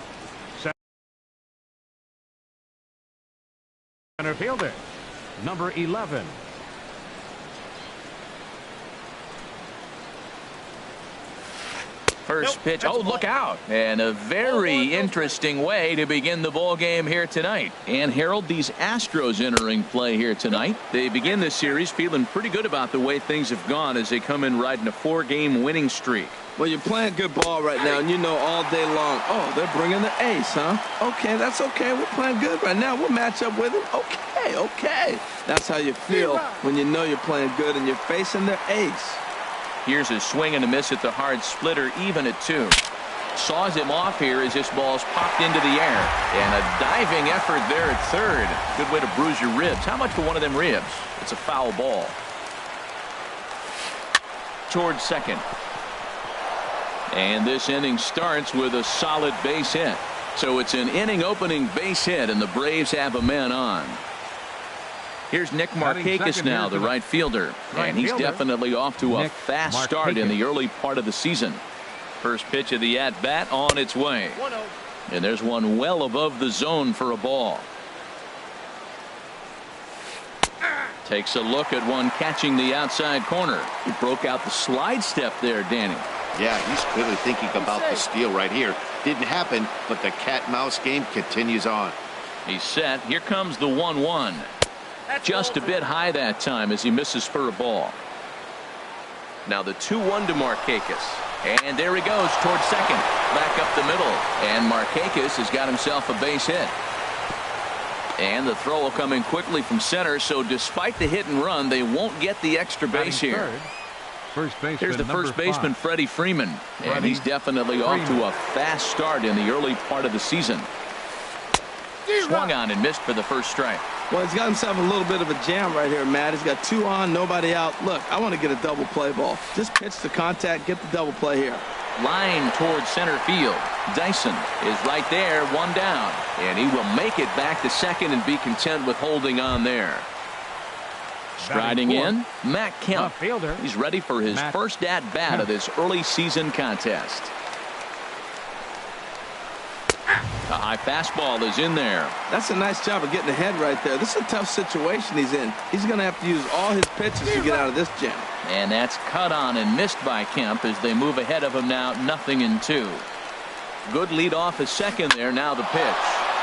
center fielder, number 11. First pitch. Oh, look out. And a very interesting way to begin the ball game here tonight. And Harold, these Astros entering play here tonight. They begin this series feeling pretty good about the way things have gone as they come in riding a 4-game winning streak. Well, you're playing good ball right now, and you know all day long, oh, they're bringing the ace, huh? Okay, that's okay. We're playing good right now. We'll match up with them. Okay. That's how you feel when you know you're playing good and you're facing their ace. Here's a swing and a miss at the hard splitter, even at 2. Saws him off here as this ball's popped into the air. And a diving effort there at third. Good way to bruise your ribs. How much for one of them ribs? It's a foul ball. Towards second. And this inning starts with a solid base hit. So it's an inning opening base hit, and the Braves have a man on. Here's Nick Markakis now, the right fielder. And he's definitely off to a fast start in the early part of the season. First pitch of the at-bat on its way. And there's one well above the zone for a ball. Takes a look at one catching the outside corner. He broke out the slide step there, Danny. Yeah, he's clearly thinking about the steal right here. Didn't happen, but the cat-mouse game continues on. He's set. Here comes the 1-1. Just a bit high that time as he misses for a ball. Now the 2-1 to Markakis. And there he goes towards second. Back up the middle. And Markakis has got himself a base hit. And the throw will come in quickly from center. So despite the hit and run, they won't get the extra base here. Here's the first baseman, Freddie Freeman. And he's definitely off to a fast start in the early part of the season. Swung on and missed for the first strike. Well, he's got himself a little bit of a jam right here, Matt. He's got 2 on, nobody out. Look, I want to get a double play ball. Just pitch the contact, get the double play here. Line towards center field. Dyson is right there, 1 down. And he will make it back to second and be content with holding on there. Striding in, Matt Kemp. He's ready for his first at-bat of this early season contest. A high fastball is in there. That's a nice job of getting ahead right there. This is a tough situation he's in. He's going to have to use all his pitches to get out of this jam. And that's cut on and missed by Kemp as they move ahead of him now, 0-2. Good lead off at second there. Now the pitch.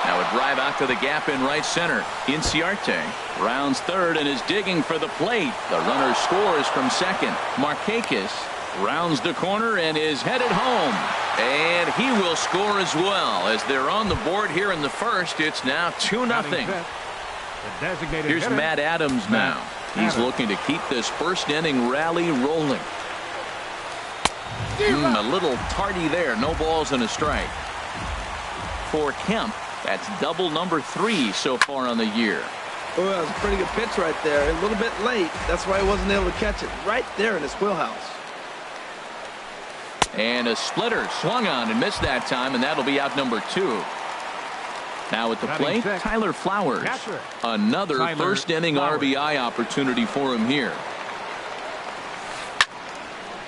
Now a drive out to the gap in right center. Inciarte rounds third and is digging for the plate. The runner scores from second. Markakis rounds the corner and is headed home. And he will score as well as they're on the board here in the first. It's now 2-0. Here's Matt Adams now. He's looking to keep this first inning rally rolling. A little tardy there. No balls and a strike. For Kemp, that's double number 3 so far on the year. Oh, that was a pretty good pitch right there. A little bit late. That's why he wasn't able to catch it right there in his wheelhouse. And a splitter swung on and missed that time, and that'll be out number 2. Now at the plate, Tyler Flowers. Another first inning RBI opportunity for him here.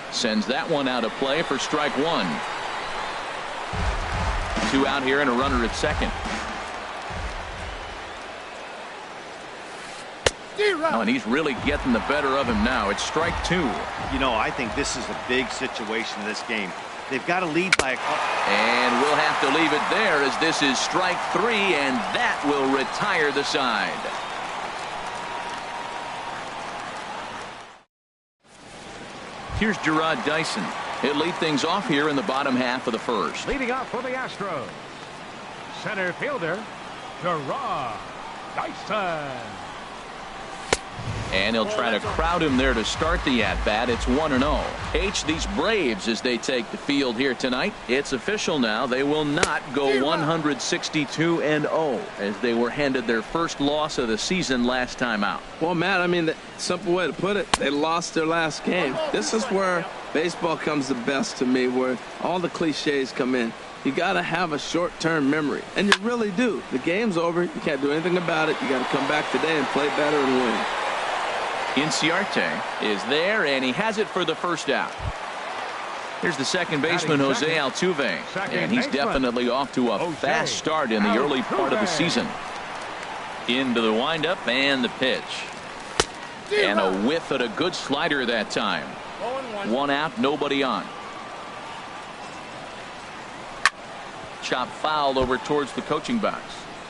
Sends that one out of play for strike 1. 2 out here and a runner at second. Oh, and he's really getting the better of him now. It's strike 2. You know, I think this is a big situation in this game. They've got to lead by a couple. And we'll have to leave it there as this is strike 3, and that will retire the side. Here's Gerard Dyson. He'll lead things off here in the bottom half of the first. Leading off for the Astros, center fielder Gerard Dyson. And he'll try to crowd him there to start the at-bat. It's 1-0. These Braves, as they take the field here tonight, it's official now. They will not go 162-0 as they were handed their first loss of the season last time out. Well, Matt, I mean, the simple way to put it, they lost their last game. This is where baseball comes the best to me, where all the cliches come in. You got to have a short-term memory, and you really do. The game's over. You can't do anything about it. You got to come back today and play better and win. Inciarte is there, and he has it for the first out. Here's the second baseman, Jose Altuve, and he's definitely off to a fast start in the early part of the season. Into the windup and the pitch. And a whiff at a good slider that time. 1 out, nobody on. Chop foul over towards the coaching box.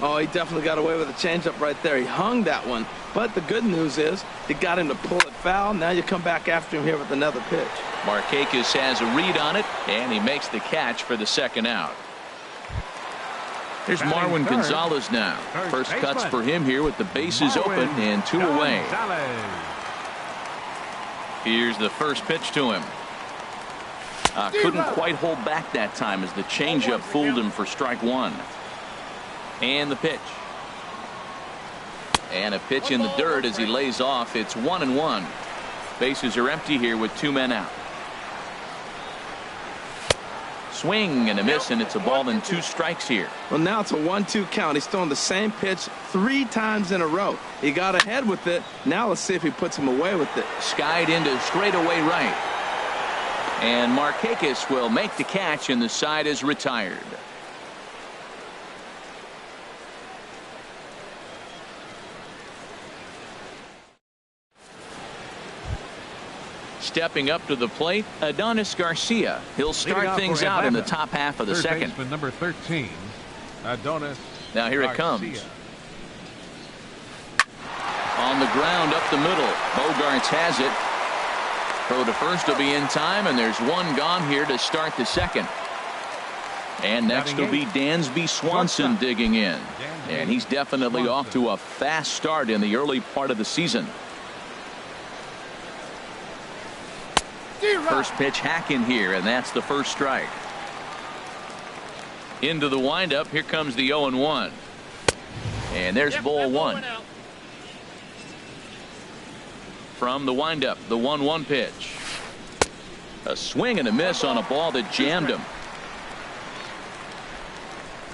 Oh, he definitely got away with a changeup right there. He hung that one. But the good news is they got him to pull it foul. Now you come back after him here with another pitch. Markakis has a read on it, and he makes the catch for the second out. Here's Marwin Gonzalez now. First cuts for him here with the bases open and 2 away. Here's the first pitch to him. Couldn't quite hold back that time as the changeup fooled him for strike 1. And the pitch. And a pitch in the dirt as he lays off. It's 1-1. Bases are empty here with 2 men out. Swing and a miss, and it's a ball and 2 strikes here. Well, now it's a 1-2 count. He's throwing the same pitch 3 times in a row. He got ahead with it. Now let's see if he puts him away with it. Skied into straightaway right. And Markakis will make the catch, and the side is retired. Stepping up to the plate, Adonis Garcia. He'll start things out in the top half of the second. Baseman number 13, Adonis. Now here it comes. On the ground up the middle. Bogarts has it. Throw to first will be in time, and there's 1 gone here to start the second. And next will be Dansby Swanson digging in. And he's definitely off to a fast start in the early part of the season. First pitch hacking here, and that's the first strike. Into the windup. Here comes the 0-1. And there's ball 1. From the windup, the 1-1 pitch. A swing and a miss on a ball that jammed him.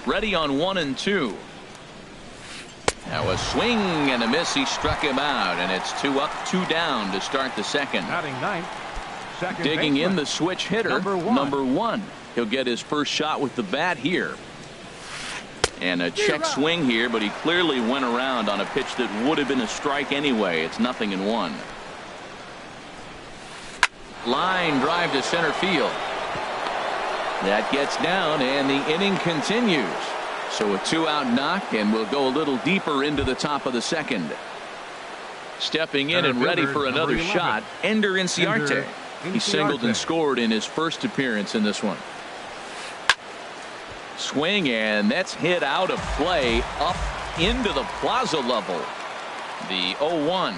Ready on 1-2. Now a swing and a miss. He struck him out, and it's 2 up, 2 down to start the second. Digging in the switch hitter, number one. He'll get his first shot with the bat here. And a check swing here, but he clearly went around on a pitch that would have been a strike anyway. It's 0-1. Line drive to center field. That gets down, and the inning continues. So a 2-out knock, and we'll go a little deeper into the top of the second. Stepping in and ready for another shot, Ender Inciarte. He singled and scored in his first appearance in this one. Swing, and that's hit out of play up into the plaza level. The 0-1.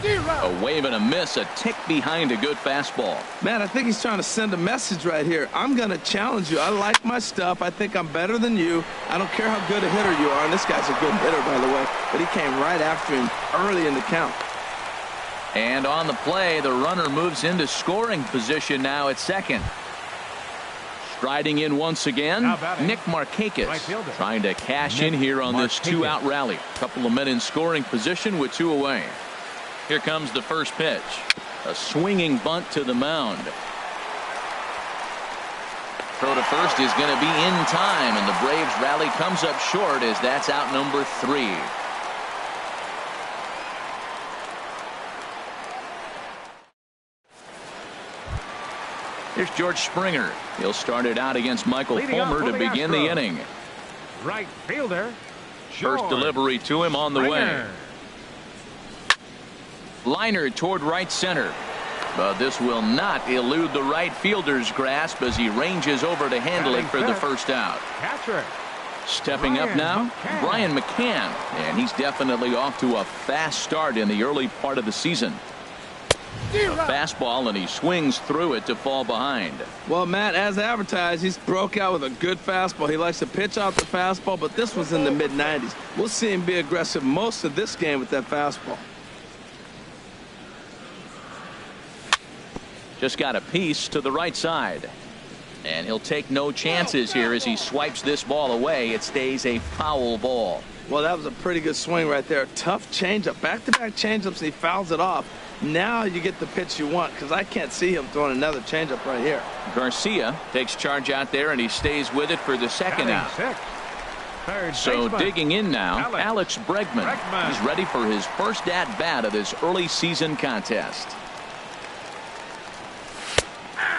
A wave and a miss, a tick behind a good fastball. Man, I think he's trying to send a message right here. I'm going to challenge you. I like my stuff. I think I'm better than you. I don't care how good a hitter you are. And this guy's a good hitter, by the way. But he came right after him early in the count. And on the play, the runner moves into scoring position now at second. Striding in once again, Nick Markakis trying to cash in here on this 2-out rally. Couple of men in scoring position with 2 away. Here comes the first pitch. A swinging bunt to the mound. Throw to first is going to be in time, and the Braves rally comes up short as that's out number 3. Here's George Springer. He'll start it out against Michael Fulmer to begin the inning. Right fielder. First delivery to him on the way. Liner toward right center. But this will not elude the right fielder's grasp as he ranges over to handle it for the first out. Catcher. Stepping up now, Brian McCann, and he's definitely off to a fast start in the early part of the season. A fastball, and he swings through it to fall behind. Well, Matt, as advertised, he's broke out with a good fastball. He likes to pitch out the fastball, but this was in the mid-90s. We'll see him be aggressive most of this game with that fastball. Just got a piece to the right side. And he'll take no chances here as he swipes this ball away. It stays a foul ball. Well, that was a pretty good swing right there. Tough changeup. Back-to-back changeups, and he fouls it off. Now you get the pitch you want, because I can't see him throwing another changeup right here. Garcia takes charge out there, and he stays with it for the second out. So digging in now, Alex Bregman. He's ready for his first at-bat of this early season contest.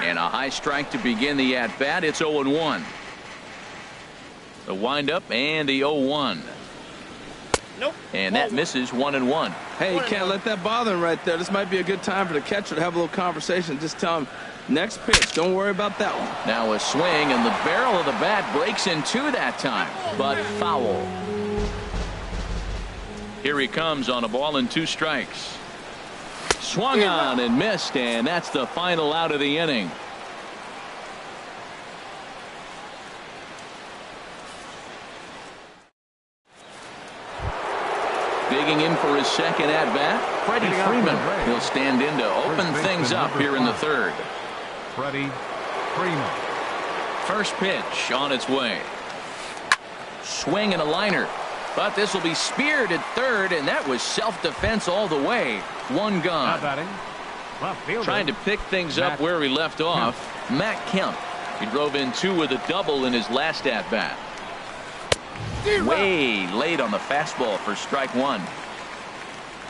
And a high strike to begin the at-bat. It's 0-1. The windup and the 0-1. Nope. And that misses 1-1. Hey, you can't let that bother him right there. This might be a good time for the catcher to have a little conversation. Just tell him, next pitch, don't worry about that one. Now a swing, and the barrel of the bat breaks in two that time, but foul. Here he comes on a ball and 2 strikes. Swung on and missed, and that's the final out of the inning. Digging in for his second at-bat, Freddie Freeman. He'll stand in to open things up here in the third. Freddie Freeman. First pitch on its way. Swing and a liner. But this will be speared at third, and that was self-defense all the way. One gone. Trying to pick things up where he left off. Matt Kemp. He drove in 2 with a double in his last at-bat. Way late on the fastball for strike 1.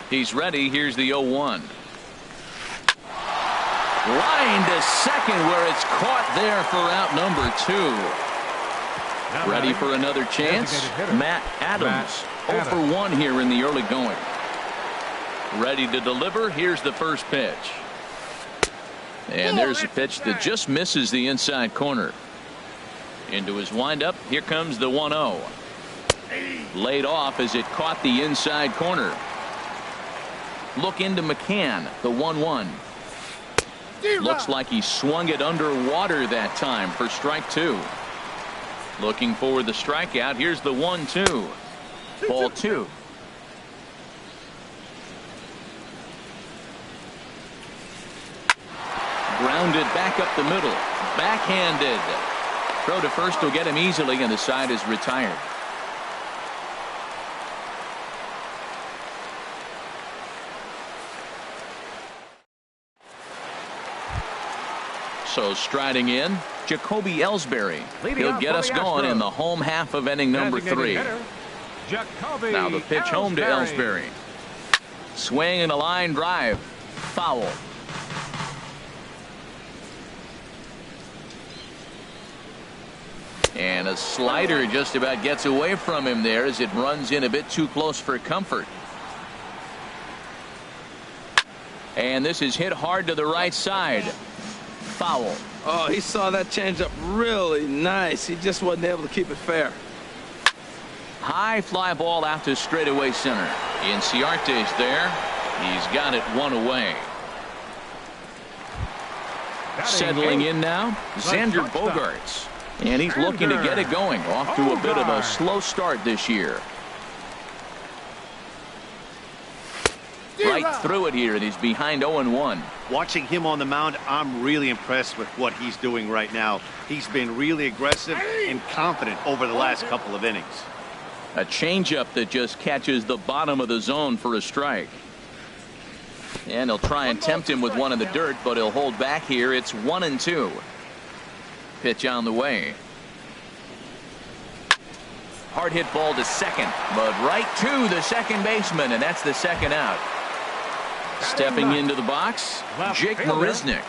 He's ready. Here's the 0-1. Line to second, where it's caught there for out number 2. Ready for another chance? Matt Adams. 0 for 1 here in the early going. Ready to deliver. Here's the first pitch. And there's a pitch that just misses the inside corner. Into his windup. Here comes the 1-0. Laid off as it caught the inside corner. Look into McCann. The 1-1. Looks like he swung it underwater that time for strike 2. Looking for the strikeout. Here's the 1-2. Ball 2. Grounded back up the middle. Backhanded. Throw to first will get him easily, and the side is retired. So striding in, Jacoby Ellsbury. He'll get us going in the home half of inning number 3. Now the pitch home to Ellsbury. Swing and a line drive. Foul. And a slider just about gets away from him there as it runs in a bit too close for comfort. And this is hit hard to the right side. Foul. Oh, he saw that changeup really nice. He just wasn't able to keep it fair. High fly ball out to straightaway center. Inciarte's there. He's got it 1 away. Settling in now, Xander Bogaerts. And he's looking to get it going. Off to a bit of a slow start this year. Right through it here, and he's behind 0-1. Watching him on the mound, I'm really impressed with what he's doing right now. He's been really aggressive and confident over the last couple of innings. A changeup that just catches the bottom of the zone for a strike. And he'll try and tempt him with one in the dirt, but he'll hold back here. It's 1-2. Pitch on the way. Hard hit ball to second, but right to the second baseman, and that's the second out. Stepping into the box, Jake Marisnick.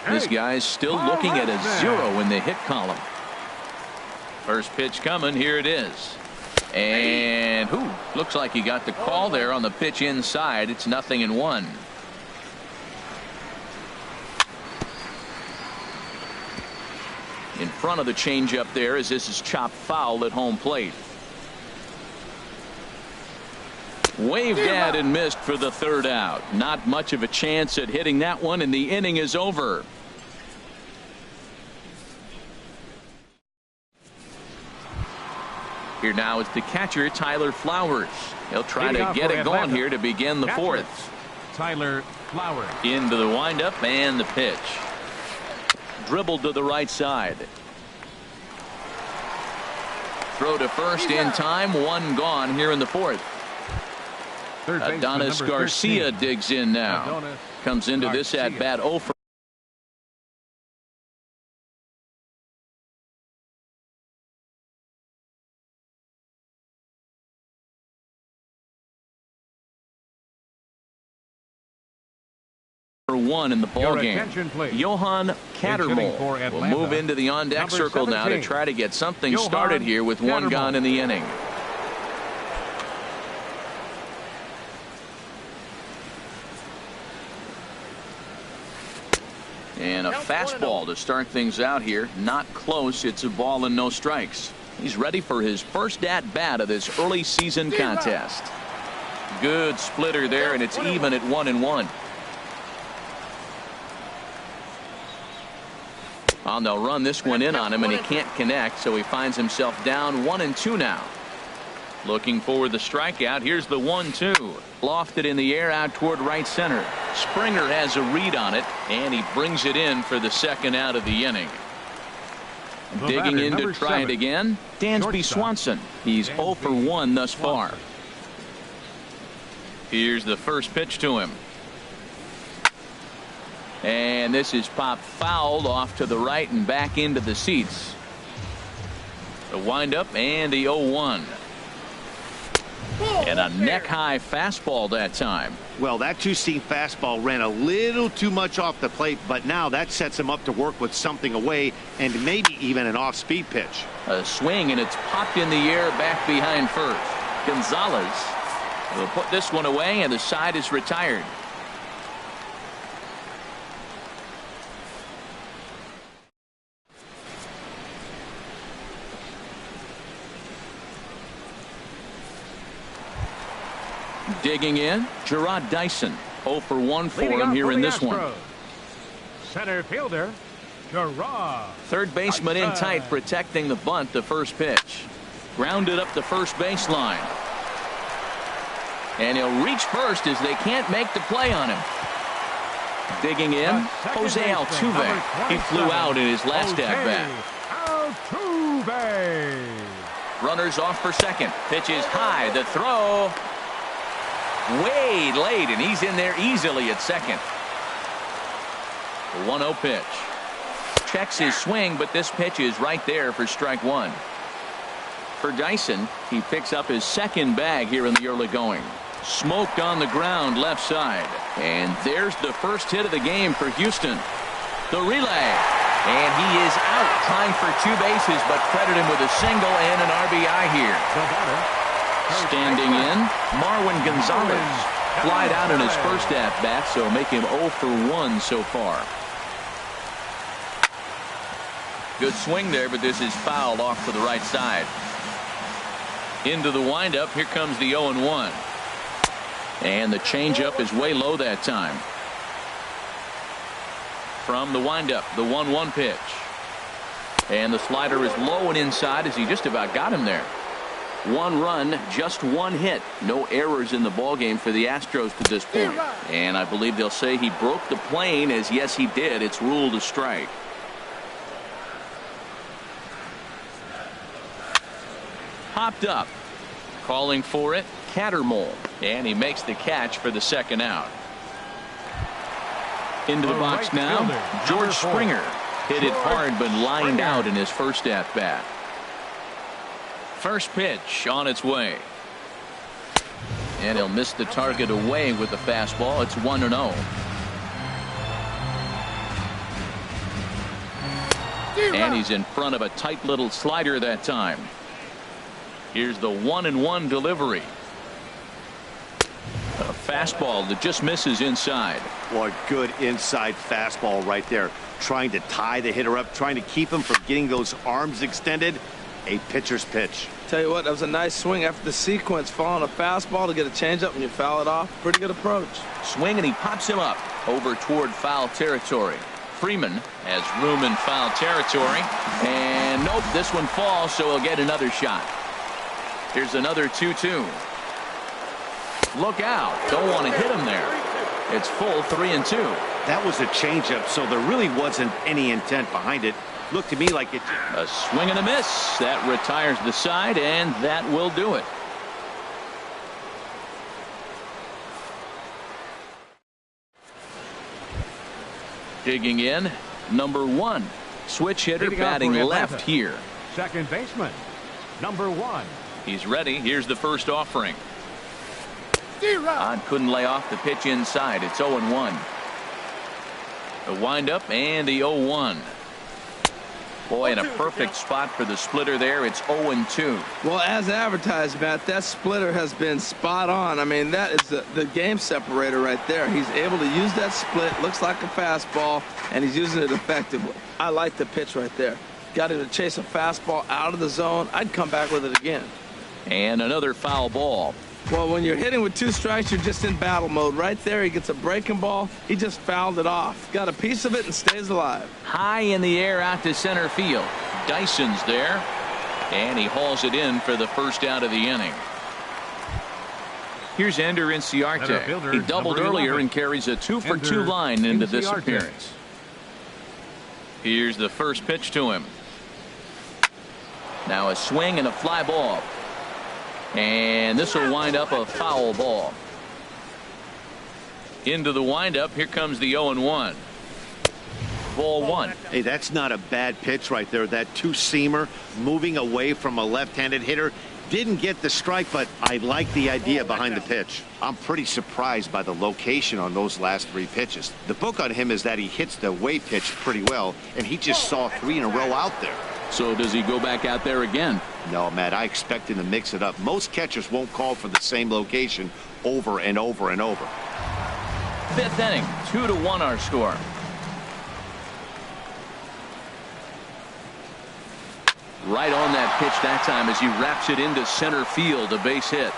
This guy's still looking at a 0 in the hit column. First pitch coming. Here it is. And looks like he got the call there on the pitch inside. It's 0-1. in front of the changeup there as this is chopped foul at home plate. Waved at and missed for the third out. Not much of a chance at hitting that one, and the inning is over. Here now is the catcher, Tyler Flowers. He'll try to get it going here to begin the fourth. Tyler Flowers. Into the windup and the pitch. Dribbled to the right side. Throw to first in time. One gone here in the fourth. Adonis Garcia digs in now. Comes into this at bat 0 for one in the ball game. Johan Cattermole will move into the on-deck circle now to try to get something started here with one gone in the inning. And a fastball to start things out here. Not close. It's a ball and no strikes. He's ready for his first at-bat of this early season contest. Good splitter there, and it's even at 1-1. They'll run this one in on him, and he can't connect, so he finds himself down 1-2 now. Looking for the strikeout. Here's the 1-2. Lofted in the air out toward right center. Springer has a read on it, and he brings it in for the second out of the inning. Digging in to try it again, Dansby Swanson. He's 0 for 1 thus far. Here's the first pitch to him. And this is popped fouled off to the right and back into the seats. The windup and the 0-1. And a neck-high fastball that time. Well, that two-seam fastball ran a little too much off the plate, but now that sets him up to work with something away and maybe even an off-speed pitch. A swing, and it's popped in the air back behind first. Gonzalez will put this one away, and the side is retired. Digging in, Gerard Dyson. 0 for 1 for him here in this one. Center fielder, Gerard. Third baseman in tight, protecting the bunt. The first pitch. Grounded up the first baseline. And he'll reach first as they can't make the play on him. Digging in, Jose Altuve. He flew out in his last at-bat. Altuve. Runners off for second. Pitch is high. The throw. Way late, and he's in there easily at second. The 1-0 pitch. Checks his swing, but this pitch is right there for strike one. For Dyson, he picks up his second bag here in the early going. Smoked on the ground left side. And there's the first hit of the game for Houston. The relay. And he is out trying for two bases, but credit him with a single and an RBI here. Standing in, Marwin Gonzalez. Flied out in his first at-bat, so make him 0 for 1 so far. Good swing there, but this is fouled off to the right side. Into the windup, here comes the 0-1. And the changeup is way low that time. From the windup, the 1-1 pitch. And the slider is low and inside as he just about got him there. One run, just one hit. No errors in the ballgame for the Astros to this point. And I believe they'll say he broke the plane, as yes he did. It's ruled a strike. Popped up. Calling for it, Cattermole. And he makes the catch for the second out. Into the box now, George Springer. Hit it hard but lined out in his first at-bat. First pitch on its way. And he'll miss the target away with the fastball. It's 1-0. And he's in front of a tight little slider that time. Here's the 1-1 delivery. A fastball that just misses inside. Boy, good inside fastball right there. Trying to tie the hitter up, trying to keep him from getting those arms extended. A pitcher's pitch. Tell you what, that was a nice swing after the sequence. Following a fastball to get a changeup and you foul it off. Pretty good approach. Swing, and he pops him up over toward foul territory. Freeman has room in foul territory. And nope, this one falls, so he'll get another shot. Here's another 2-2. Look out. Don't want to hit him there. It's full 3-2. That was a changeup, so there really wasn't any intent behind it. Looked to me like it. A swing and a miss. That retires the side, and that will do it. Digging in, number 1. Switch hitter batting left here. Second baseman, number 1. He's ready. Here's the first offering. Odd couldn't lay off the pitch inside. It's 0-1. The windup and the 0-1. Boy, in a perfect spot for the splitter there. It's 0-2. Well, as advertised, Matt, that splitter has been spot on. I mean, that is the game separator right there. He's able to use that split. Looks like a fastball, and he's using it effectively. I like the pitch right there. Got him to chase a fastball out of the zone. I'd come back with it again. And another foul ball. Well, when you're hitting with 2 strikes, you're just in battle mode. Right there, he gets a breaking ball. He just fouled it off. Got a piece of it and stays alive. High in the air out to center field. Dyson's there. And he hauls it in for the first out of the inning. Here's Ender Inciarte. He doubled earlier and carries a 2-for-2 line into this appearance. Here's the first pitch to him. Now a swing and a fly ball. And this will wind up a foul ball. Into the windup. Here comes the 0-1. Ball 1. Hey, that's not a bad pitch right there. That 2-seamer moving away from a left-handed hitter. Didn't get the strike, but I like the idea behind the pitch. I'm pretty surprised by the location on those last 3 pitches. The book on him is that he hits the away pitch pretty well, and he just saw 3 in a row out there. So does he go back out there again? No, Matt, I expect him to mix it up. Most catchers won't call for the same location over and over and over. 5th inning, 2-1 our score. Right on that pitch that time as he wraps it into center field, a base hit.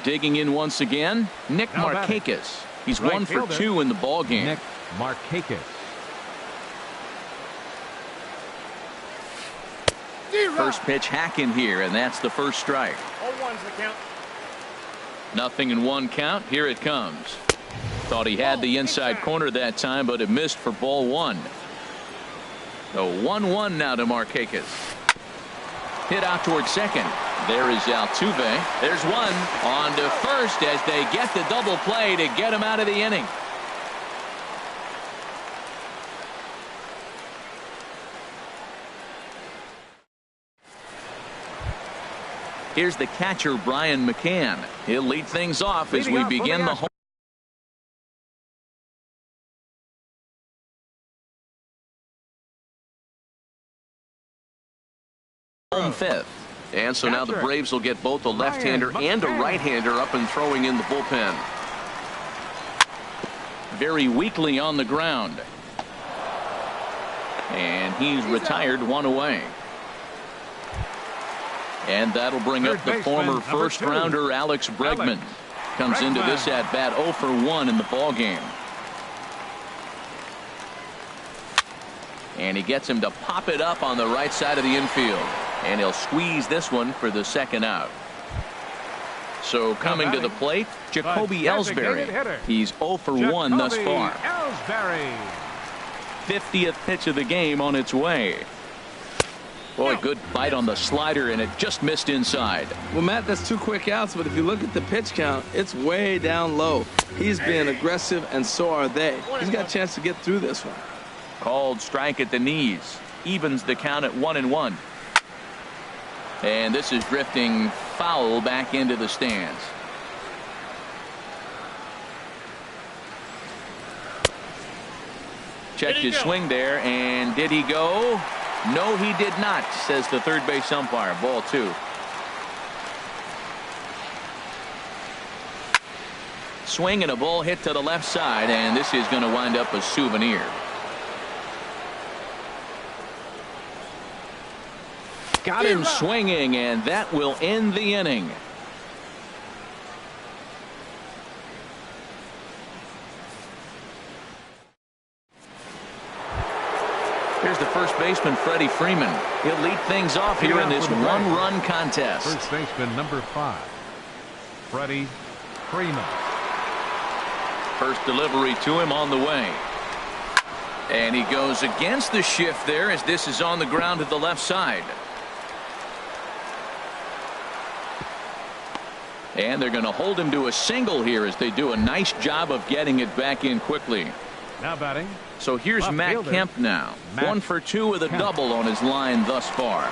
Digging in once again, Nick Markakis. He's 1 for 2 in the ball game. Nick Markakis. First pitch hacking here, and that's the first strike. 0-1's the count. 0-1 count. Here it comes. Thought he had the inside corner that time, but it missed for ball 1. The 1-1 now to Markakis. Hit out towards second. There is Altuve. There's one on to first as they get the double play to get him out of the inning. Here's the catcher, Brian McCann. He'll lead things off as we begin the home. Fifth. And so now the Braves will get both a left-hander and a right-hander up and throwing in the bullpen. Very weakly on the ground. And he's retired, 1 away. And that'll bring up the former first-rounder Alex Bregman. Comes into this at-bat 0 for 1 in the ballgame. And he gets him to pop it up on the right side of the infield. And he'll squeeze this one for the second out. So coming to the plate, Jacoby Ellsbury. He's 0 for 1 thus far. 50th pitch of the game on its way. Boy, good bite on the slider, and it just missed inside. Well, Matt, that's 2 quick outs, but if you look at the pitch count, it's way down low. He's being aggressive, and so are they. He's got a chance to get through this one. Called strike at the knees. Evens the count at 1-1. And this is drifting foul back into the stands. Checked his swing there, and did he go? No, he did not, says the third base umpire. Ball 2. Swing and a ball hit to the left side, and this is going to wind up a souvenir. Got him swinging, and that will end the inning. Here's the first baseman, Freddie Freeman. He'll lead things off here in this one-run contest. First baseman number 5, Freddie Freeman. First delivery to him on the way. And he goes against the shift there as this is on the ground to the left side. And they're going to hold him to a single here as they do a nice job of getting it back in quickly. Now batting. So here's Left Matt fielder. Kemp now. Matt 1 for 2 with a Kemp. double on his line thus far.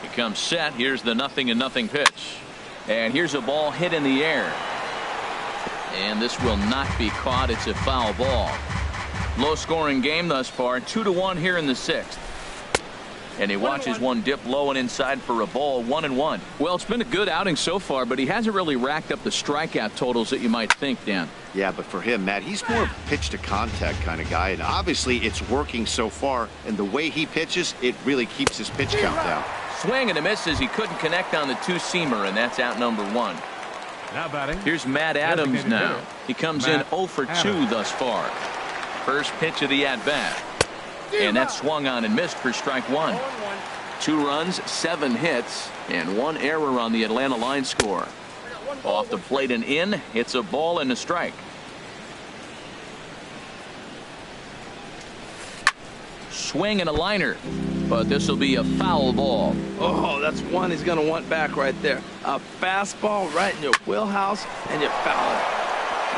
He comes set. Here's the 0-0 pitch. And here's a ball hit in the air. And this will not be caught. It's a foul ball. Low scoring game thus far. 2-1 here in the 6th. And he watches one dip low and inside for a ball. 1-1. Well, it's been a good outing so far, but he hasn't really racked up the strikeout totals that you might think, Dan. Yeah, but for him, Matt, he's more of a pitch to contact kind of guy, and obviously it's working so far, and the way he pitches, it really keeps his pitch count down. Swing and a miss as he couldn't connect on the 2-seamer, and that's out number 1. Now batting. Here's Matt Adams Designated now. hitter, He comes Matt in 0 for 2 Adams. thus far. First pitch of the at-bat. And that's swung on and missed for strike 1. 2 runs, 7 hits, and 1 error on the Atlanta line score. Off the plate and in. It's a ball and a strike. Swing and a liner. But this will be a foul ball. Oh, that's one he's going to want back right there. A fastball right in your wheelhouse, and you foul it.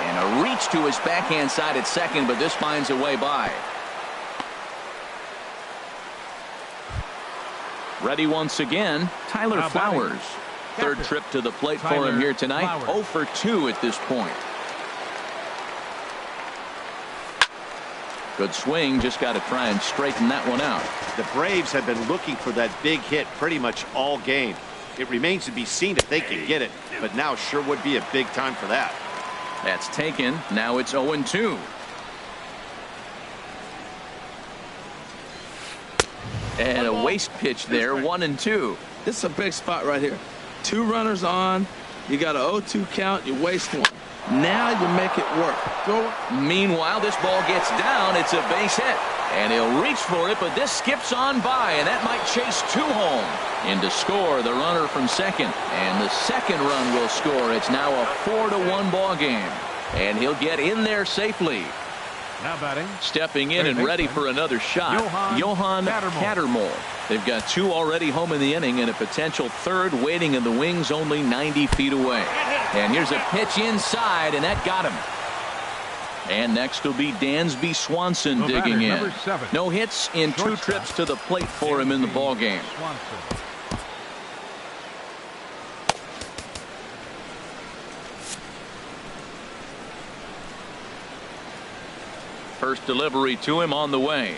And a reach to his backhand side at second, but this finds a way by. Ready once again, Tyler Now batting. Flowers. Third Catcher. trip to the plate for Tyler him here tonight. Flowers. 0 for 2 at this point. Good swing, just got to try and straighten that one out. The Braves have been looking for that big hit pretty much all game. It remains to be seen if they can get it, but now sure would be a big time for that. That's taken. Now it's 0-2. And a waste pitch there, 1-2. This is a big spot right here. 2 runners on. You got a 0-2 count. You waste 1. Now you make it work. Throw it. Meanwhile, this ball gets down. It's a base hit. And he'll reach for it, but this skips on by, and that might chase 2 home. In to score, the runner from second. And the second run will score. It's now a 4-1 ball game. And he'll get in there safely. Now batting. Stepping in and ready for another shot, Johan Cattermole. They've got 2 already home in the inning and a potential 3rd waiting in the wings only 90 feet away. And here's a pitch inside, and that got him. And next will be Dansby Swanson The digging batter, in. number 7. No hits in 2 Shortstop. trips to the plate for him in the ball game. Swanson. First delivery to him on the way.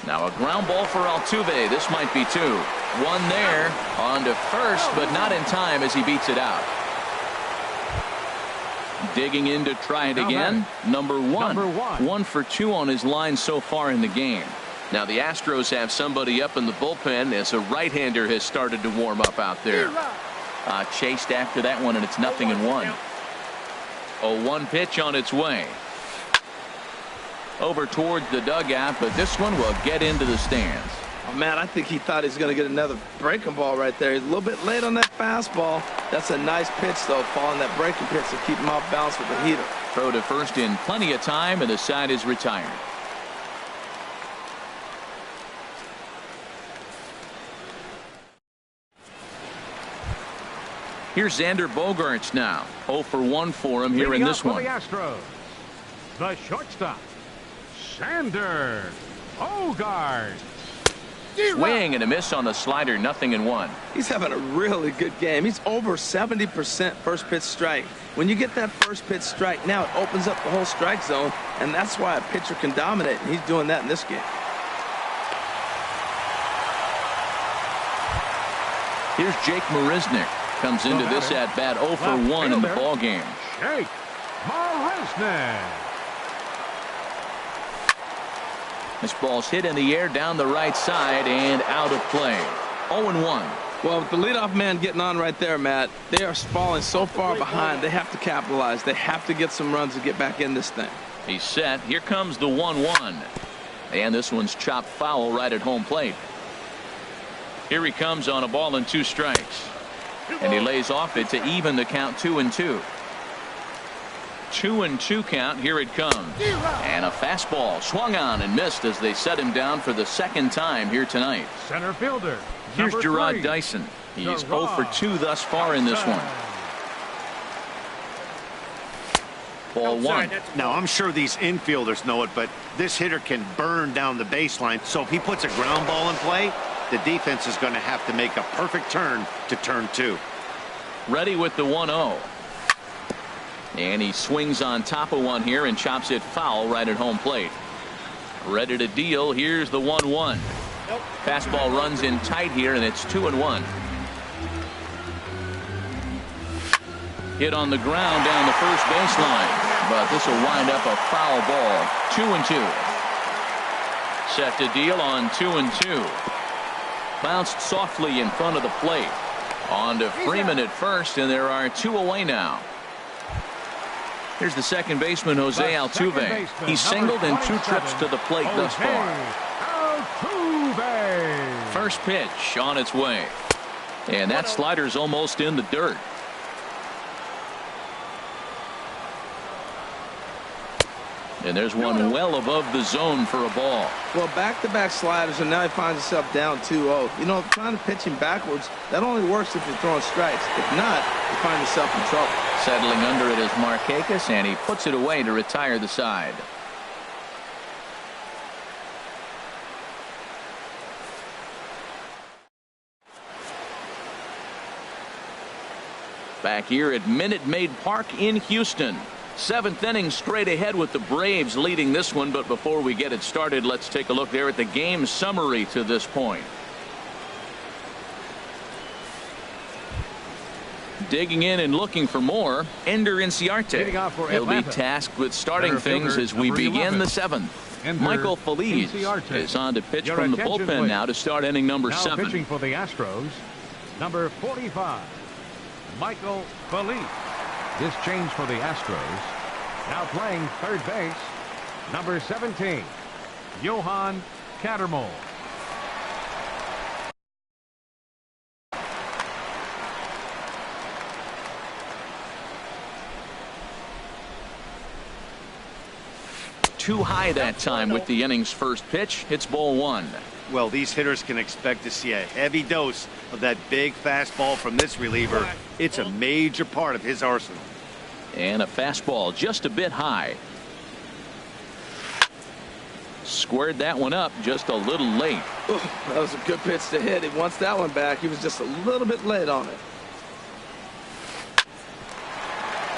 Now a ground ball for Altuve. This might be 2. 1 there on to first, but not in time as he beats it out. Digging in to try it Now again. Number 1. Number 1. 1 for 2 on his line so far in the game. Now the Astros have somebody up in the bullpen as a right-hander has started to warm up out there. Chased after that one, and it's 0-1. 0-1 pitch on its way. Over towards the dugout, but this one will get into the stands. Oh, man, I think he thought he was going to get another breaking ball right there. He's a little bit late on that fastball. That's a nice pitch, though, following that breaking pitch to keep him off balance with the heater. Throw to first in plenty of time, and the side is retired. Here's Xander Bogaerts now. 0 for 1 for him here in Leading this up for one. the Astros, the shortstop, Xander Bogaerts. Swing and a miss on the slider, 0-1. He's having a really good game. He's over 70% first pitch strike. When you get that first pitch strike, now it opens up the whole strike zone, and that's why a pitcher can dominate, and he's doing that in this game. Here's Jake Marisnick. comes into this at bat 0 for 1 in the ball game. Jake Marisnick. This ball's hit in the air down the right side and out of play. 0-1. Well, with the leadoff man getting on right there, Matt, they are falling so far behind. They have to capitalize. They have to get some runs to get back in this thing. He's set. Here comes the 1-1. And this one's chopped foul right at home plate. Here he comes on a ball and 2 strikes. And he lays off it to even the count 2-2. 2-2 count. Here it comes. And a fastball swung on and missed as they set him down for the second time here tonight. Center fielder. Here's number Gerard 3. Dyson. He's 0 for 2 thus far in this one. Ball 1. Now, I'm sure these infielders know it, but this hitter can burn down the baseline. So if he puts a ground ball in play, the defense is going to have to make a perfect turn to turn 2. Ready with the 1-0. And he swings on top of one here and chops it foul right at home plate. Ready to deal. Here's the 1-1. Nope. Fastball runs in tight here, and it's 2-1. Hit on the ground down the first baseline, but this will wind up a foul ball. 2-2. Set to deal on 2-2. Bounced softly in front of the plate. On to Freeman at first, and there are 2 away now. Here's the second baseman, Jose Altuve. He's singled in 2 trips to the plate thus far. Altuve. First pitch on its way. And that slider's almost in the dirt. And there's one well above the zone for a ball. Well, back-to-back sliders, and now he finds himself down 2-0. You know, trying to pitch him backwards, that only works if you're throwing strikes. If not, you find yourself in trouble. Settling under it is Markakis, and he puts it away to retire the side. Back here at Minute Maid Park in Houston. 7th inning straight ahead with the Braves leading this one, but before we get it started, let's take a look there at the game summary to this point. Digging in and looking for more, Ender Inciarte. He'll be tasked with starting things as we begin the 7th. Michael Feliz is on to pitch from the bullpen now to start inning number 7. Pitching for the Astros, number 45, Michael Feliz. This change for the Astros. Now playing third base, number 17, Johan Cattermole. Too high that time with the inning's first pitch. It's ball 1. Well, these hitters can expect to see a heavy dose of that big fastball from this reliever. It's a major part of his arsenal. And a fastball just a bit high. Squared that one up just a little late. Ooh, that was a good pitch to hit. He wants that one back. He was just a little bit late on it.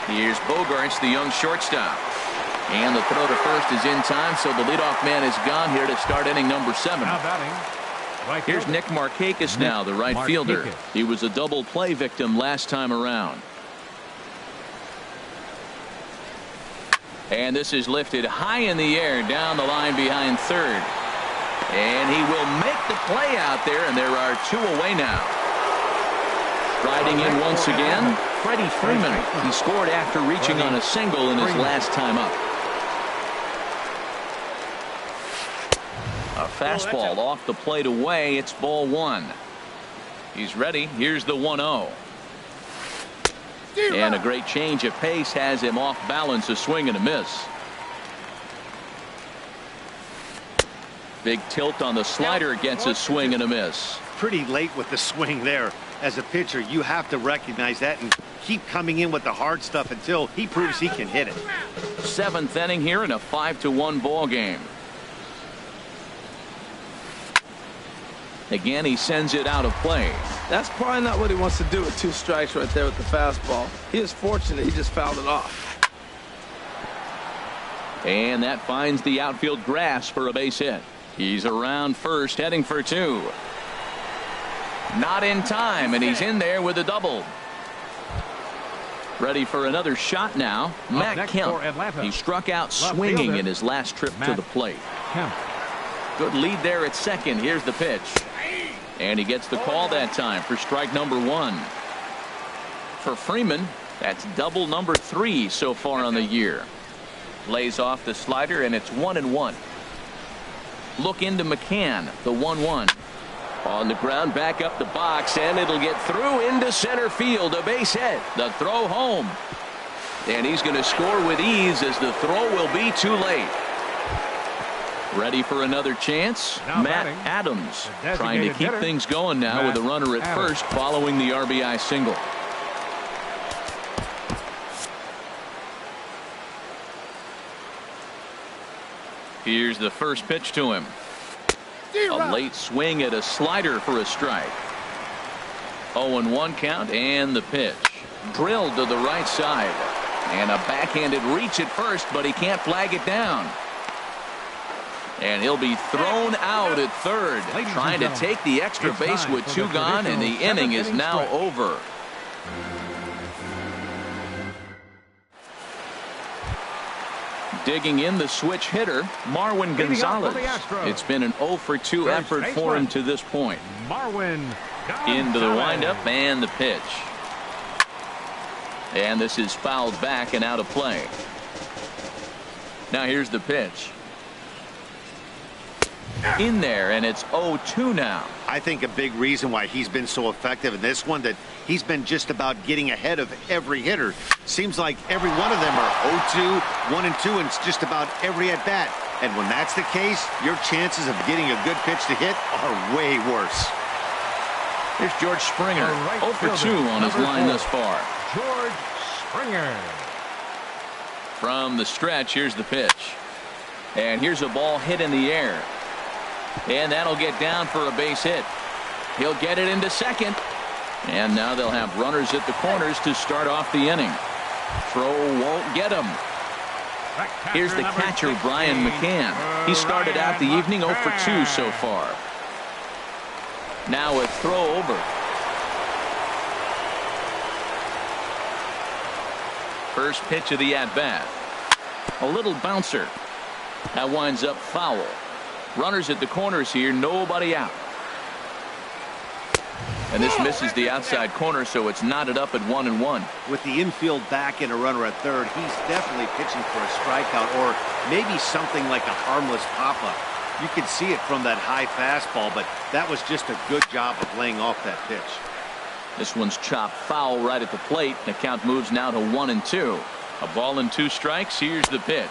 Here's Bogarts, the young shortstop. And the throw to first is in time, so the leadoff man is gone here to start inning number 7. Now batting, right Here's fielder. Nick Markakis now, the right fielder. He was a double play victim last time around. And this is lifted high in the air down the line behind third. And he will make the play out there, and there are 2 away now. Riding in once again, Freddie Freeman. He scored after reaching on a single in his last time up. A fastball off the plate away. It's ball 1. He's ready. Here's the 1-0. And a great change of pace has him off balance, a swing and a miss. Big tilt on the slider gets a swing and a miss. Pretty late with the swing there. As a pitcher, you have to recognize that and keep coming in with the hard stuff until he proves he can hit it. 7th inning here in a 5-1 ball game. Again, he sends it out of play. That's probably not what he wants to do with 2 strikes right there with the fastball. He is fortunate he just fouled it off. And that finds the outfield grass for a base hit. He's around first, heading for 2. Not in time, and he's in there with a double. Ready for another shot now. Matt Kemp. He struck out swinging in his last trip to the plate. Good lead there at second. Here's the pitch. And he gets the call that time for strike number 1. For Freeman, that's double number 3 so far on the year. Lays off the slider, and it's 1-1. Look into McCann, the 1-1. On the ground, back up the box, and it'll get through into center field. A base hit. The throw home. And he's going to score with ease as the throw will be too late. Ready for another chance. Matt Adams trying to keep things going now with a runner at first following the RBI single. Here's the first pitch to him. A late swing at a slider for a strike. 0-1 count, and the pitch. Drilled to the right side. And a backhanded reach at first, but he can't flag it down. And he'll be thrown out at third. Trying to take the extra base with 2 gone, and the inning is now over. Digging in the switch hitter, Marwin Gonzalez. It's been an 0-for-2 effort for him to this point. Into the windup and the pitch. And this is fouled back and out of play. Now here's the pitch. In there, and it's 0-2 now. I think a big reason why he's been so effective in this one, that he's been just about getting ahead of every hitter. Seems like every one of them are 0-2, 1-2, and it's just about every at bat. And when that's the case, your chances of getting a good pitch to hit are way worse. Here's George Springer, 0-for-2 on his line thus far. George Springer. From the stretch, here's the pitch. And here's a ball hit in the air. And that'll get down for a base hit. He'll get it into second. And now they'll have runners at the corners to start off the inning. Throw won't get him. Here's the catcher, Brian McCann. He started out the evening 0-for-2 so far. Now a throw over. First pitch of the at-bat. A little bouncer. That winds up foul. Runners at the corners here, nobody out. And this misses the outside corner, so it's knotted up at 1-1. With the infield back and a runner at third, he's definitely pitching for a strikeout, or maybe something like a harmless pop-up. You can see it from that high fastball, but that was just a good job of laying off that pitch. This one's chopped foul right at the plate. The count moves now to 1-2. A ball and 2 strikes. Here's the pitch.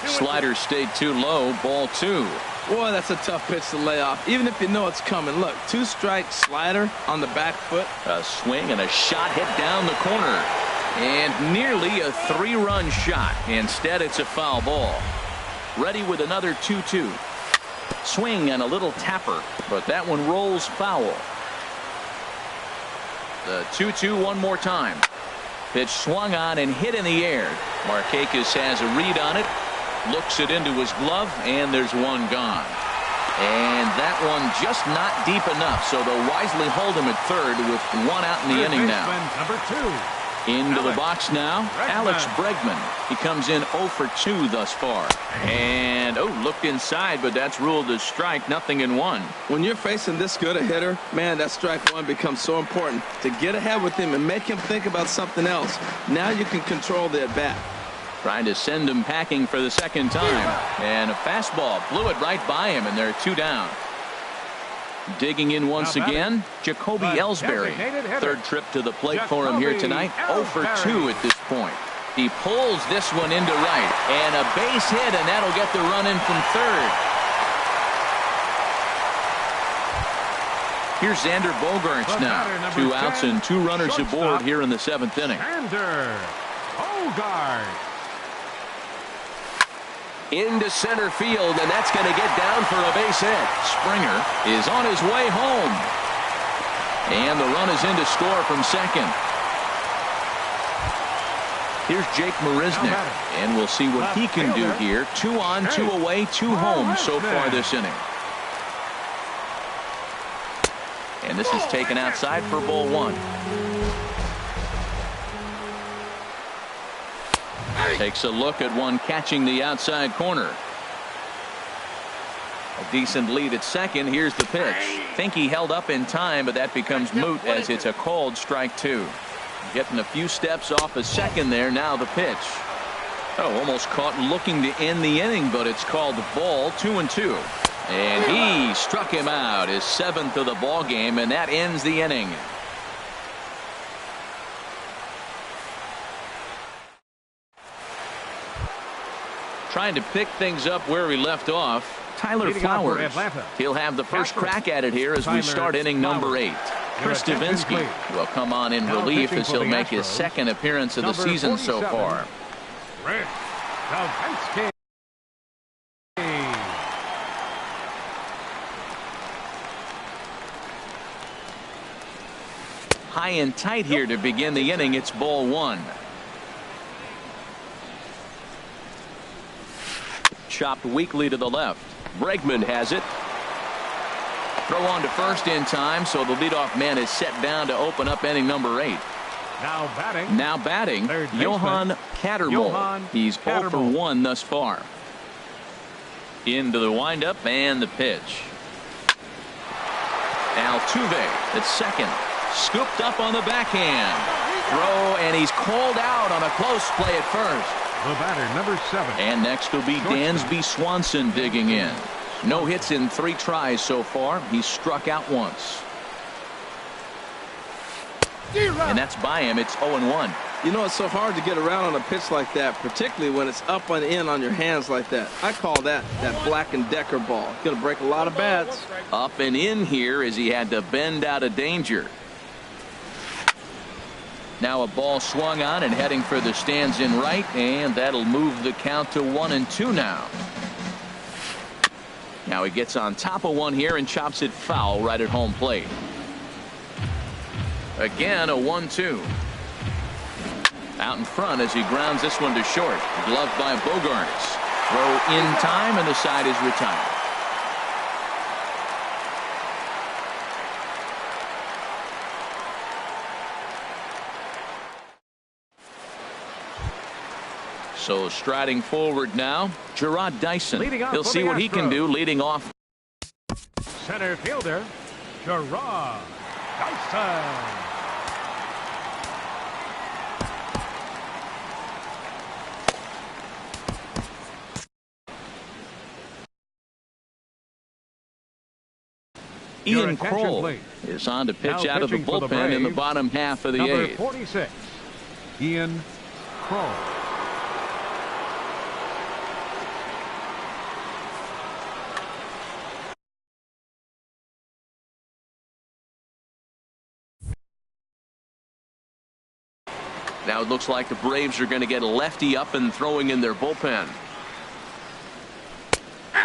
Slider stayed too low. Ball 2. Boy, that's a tough pitch to lay off, even if you know it's coming. Look, 2-strike slider on the back foot. A swing and a shot hit down the corner. And nearly a 3-run shot. Instead, it's a foul ball. Ready with another 2-2. Swing and a little tapper, but that one rolls foul. The 2-2 one more time. Pitch swung on and hit in the air. Markakis has a read on it. Looks it into his glove, and there's one gone. And that one just not deep enough, so they'll wisely hold him at third with 1 out in the inning now. Number 2. Into the box now, Alex Bregman. He comes in 0-for-2 thus far. And, looked inside, but that's ruled as strike, 0-1. When you're facing this good a hitter, man, that strike one becomes so important to get ahead with him and make him think about something else. Now you can control the at-bat. Trying to send him packing for the second time. And a fastball blew it right by him, and they're 2 down. Digging in once again, Jacoby Ellsbury. Third trip to the plate for him here tonight. 0-for-2 at this point. He pulls this one into right. And a base hit, and that'll get the run in from third. Here's Xander Bogaerts now. 2 outs and 2 runners aboard here in the 7th inning. Xander Bogaerts. Into center field, and that's going to get down for a base hit. Springer is on his way home. And the run is in to score from second. Here's Jake Marisnick, and we'll see what he can do here. 2 on, 2 away, 2 home so far this inning. And this is taken outside for ball 1. Takes a look at one catching the outside corner. A decent lead at second. Here's the pitch. Think he held up in time, but that becomes moot as it's a called strike two. Getting a few steps off a second there. Now the pitch. Oh, almost caught looking to end the inning, but it's called ball. 2-2. And he struck him out, his 7th of the ball game, and that ends the inning. Trying to pick things up where we left off. Tyler Flowers. He'll have the first crack at it here as we start inning number 8. Chris Davinsky will come on in relief as he'll make his 2nd appearance of the season so far. Chris Davinsky. High and tight here to begin the inning. It's ball 1. Chopped weakly to the left. Bregman has it. Throw on to first in time, so the leadoff man is set down to open up inning number 8. Now batting, Johan Cattermole. He's 0 for 1 thus far. Into the windup and the pitch. Altuve at second. Scooped up on the backhand. Throw, and he's called out on a close play at first. The batter, number 7. And next will be Dansby Swanson digging in. No hits in 3 tries so far. He's struck out once. And that's by him. It's 0-1. You know, it's so hard to get around on a pitch like that, particularly when it's up and in on your hands like that. I call that Black & Decker ball. Going to break a lot of bats. Up and in here as he had to bend out of danger. Now a ball swung on and heading for the stands in right, and that'll move the count to 1-2 now. Now he gets on top of one here and chops it foul right at home plate. Again a 1-2. Out in front as he grounds this one to short. Gloved by Bogarts. Throw in time and the side is retired. So striding forward now, Gerard Dyson. He'll see what he can do leading off. Center fielder, Gerard Dyson. Ian Kroll is on to pitch out of the bullpen in the bottom half of the 8th. Number 46, Ian Kroll. Now it looks like the Braves are going to get a lefty up and throwing in their bullpen.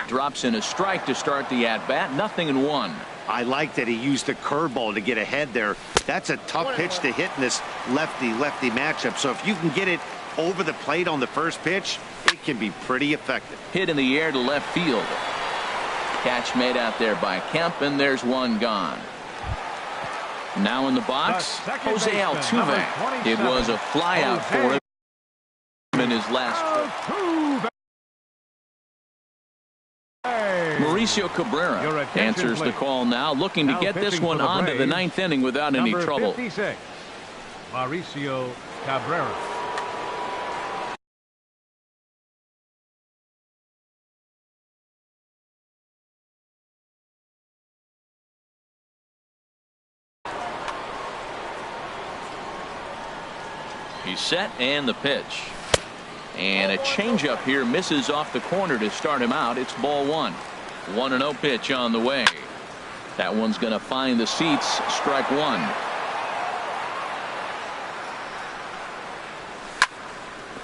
Drops in a strike to start the at-bat. 0-1. I like that he used the curveball to get ahead there. That's a tough pitch to hit in this lefty-lefty matchup. So if you can get it over the plate on the first pitch, it can be pretty effective. Hit in the air to left field. Catch made out there by Kemp, and there's one gone. Now in the box, Jose Altuve. It was a flyout for him in his last trip. Mauricio Cabrera answers the call now, looking to get this one onto the 9th inning without any trouble. 56, Mauricio Cabrera. He's set and the pitch. And a changeup here misses off the corner to start him out. It's ball 1. 1-0 pitch on the way. That one's going to find the seats. Strike 1.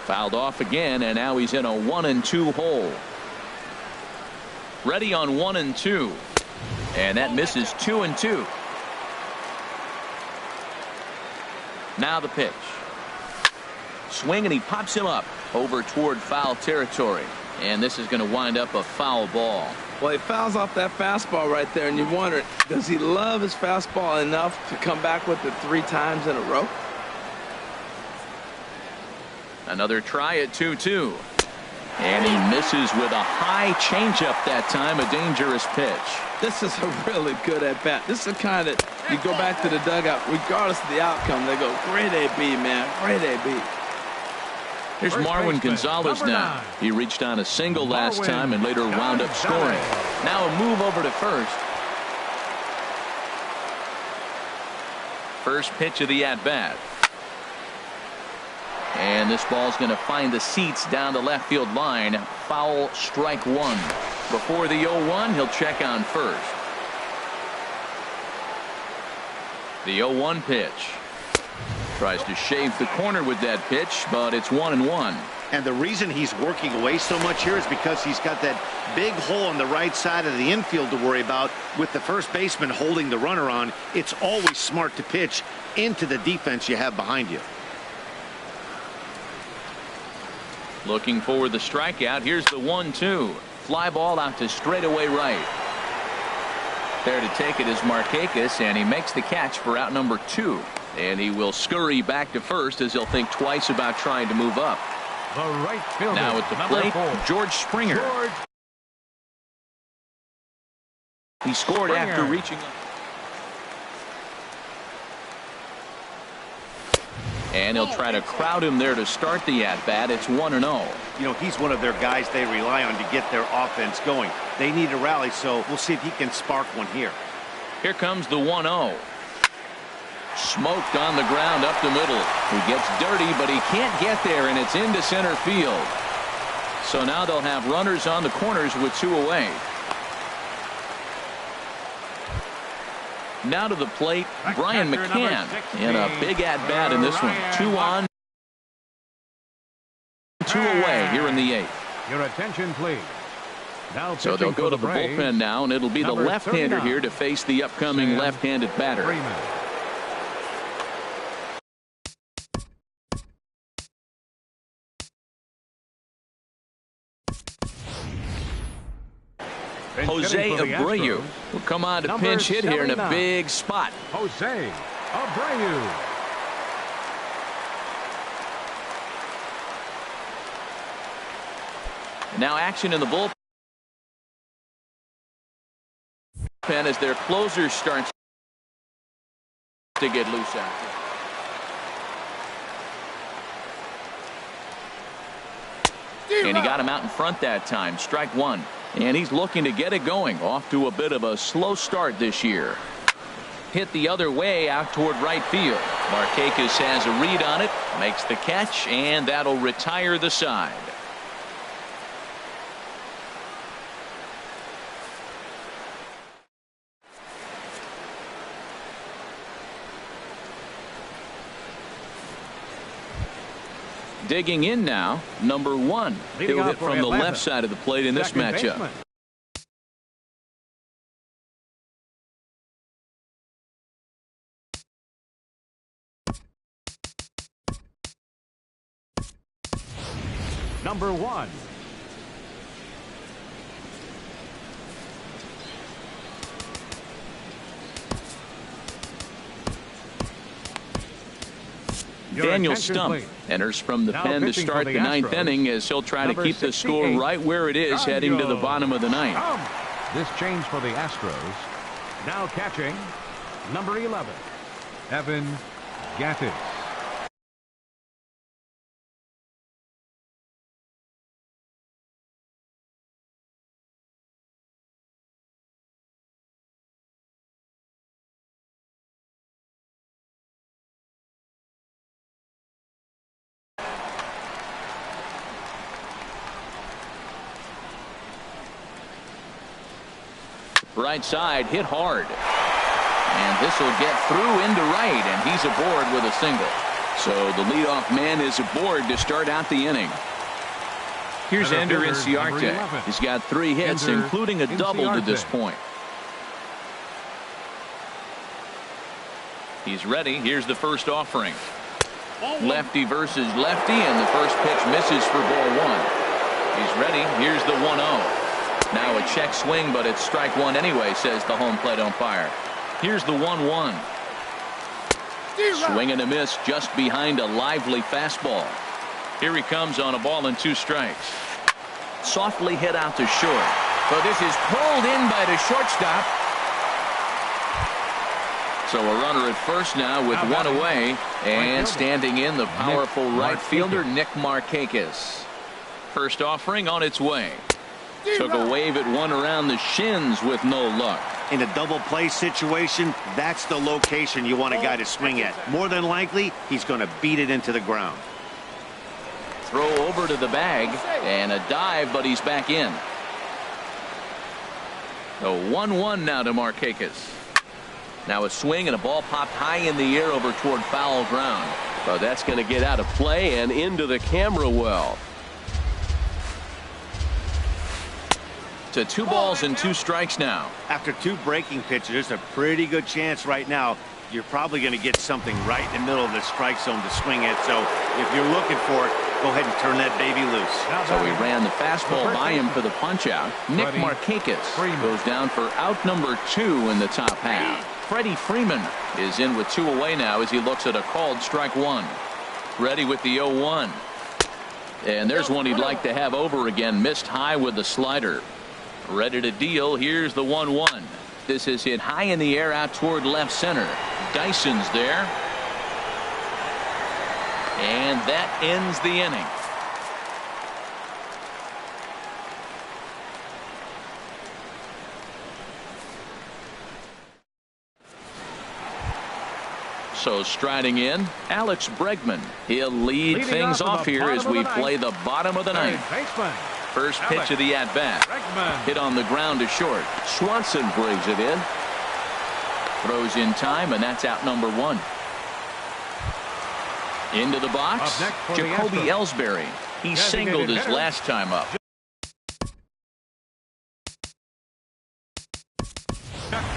Fouled off again, and now he's in a 1-2 hole. Ready on 1-2. And that misses 2-2. Now the pitch. Swing, and he pops him up over toward foul territory. And this is going to wind up a foul ball. Well, he fouls off that fastball right there, and you wonder, does he love his fastball enough to come back with it 3 times in a row? Another try at 2-2. And he misses with a high changeup that time, a dangerous pitch. This is a really good at-bat. This is the kind that you go back to the dugout, regardless of the outcome, they go, great AB, man, great AB. Here's Marwin Gonzalez now. He reached on a single last time and later wound up scoring. Now a move over to first. First pitch of the at-bat. And this ball's going to find the seats down the left field line. Foul, strike one. Before the 0-1, he'll check on first. The 0-1 pitch. Tries to shave the corner with that pitch, but it's 1-1. And the reason he's working away so much here is because he's got that big hole on the right side of the infield to worry about. With the first baseman holding the runner on, it's always smart to pitch into the defense you have behind you. Looking for the strikeout. Here's the 1-2. Fly ball out to straightaway right. There to take it is Markakis, and he makes the catch for out number 2. And he will scurry back to first as he'll think twice about trying to move up. The right fielder, now at the plate, 4. George Springer. He scored after reaching up. And he'll try to crowd him there to start the at-bat. It's 1-0. You know, he's one of their guys they rely on to get their offense going. They need a rally, so we'll see if he can spark one here. Here comes the 1-0. Smoked on the ground up the middle. He gets dirty, but he can't get there, and it's into center field. So now they'll have runners on the corners with 2 away. Now to the plate, Brian McCann in a big at-bat in this one. 2 on, 2 away here in the 8th. Your attention, please. Now so they'll go to the bullpen now, and it'll be the left-hander here to face the upcoming left-handed batter. Jose Abreu will come on to pinch hit here in a big spot. Jose Abreu. Now action in the bullpen as their closer starts to get loose out there. And he got him out in front that time. Strike one. And he's looking to get it going. Off to a bit of a slow start this year. Hit the other way out toward right field. Markakis has a read on it. Makes the catch, and that'll retire the side. Digging in now, number 1. He'll hit from the left side of the plate in this matchup. Number 1. Daniel Stump enters from the pen to start the 9th inning as he'll try to keep the score right where it is heading to the bottom of the 9th. This change for the Astros. Now catching number 11, Evan Gattis. Right side hit hard, and this will get through into right, and he's aboard with a single. So the leadoff man is aboard to start out the inning. Here's Ender Inciarte. He's got 3 hits, including a double to this point. He's ready. Here's the first offering. Lefty versus lefty, and the first pitch misses for ball 1. He's ready. Here's the 1-0. Now a check swing, but it's strike one anyway, says the home plate umpire. Here's the 1-1. Swing and a miss just behind a lively fastball. Here he comes on a ball and 2 strikes. Softly hit out to short. So this is pulled in by the shortstop. So a runner at first now with 1 away, and standing in the powerful right fielder Nick Markakis. First offering on its way. Took a wave at one around the shins with no luck. In a double play situation, that's the location you want a guy to swing at. More than likely, he's going to beat it into the ground. Throw over to the bag and a dive, but he's back in. The 1-1 now to Markakis. Now a swing and a ball popped high in the air over toward foul ground. But that's going to get out of play and into the camera well. To 2 balls and 2 strikes now. After 2 breaking pitches, there's a pretty good chance right now you're probably going to get something right in the middle of the strike zone to swing at. So if you're looking for it, go ahead and turn that baby loose. So he ran the fastball by him for the punch out. Nick Markakis goes down for out number 2 in the top half. Freddie Freeman is in with 2 away now as he looks at a called strike 1. Ready with the 0-1. And there's one he'd like to have over again. Missed high with the slider. Ready to deal. Here's the 1-1. This is hit high in the air out toward left center. Dyson's there. And that ends the inning. So striding in, Alex Bregman. He'll lead things off here as we play the bottom of the 9th. First pitch of the at-bat. Hit on the ground to short. Swanson brings it in. Throws in time, and that's out number 1. Into the box, Jacoby Ellsbury. He singled his last time up.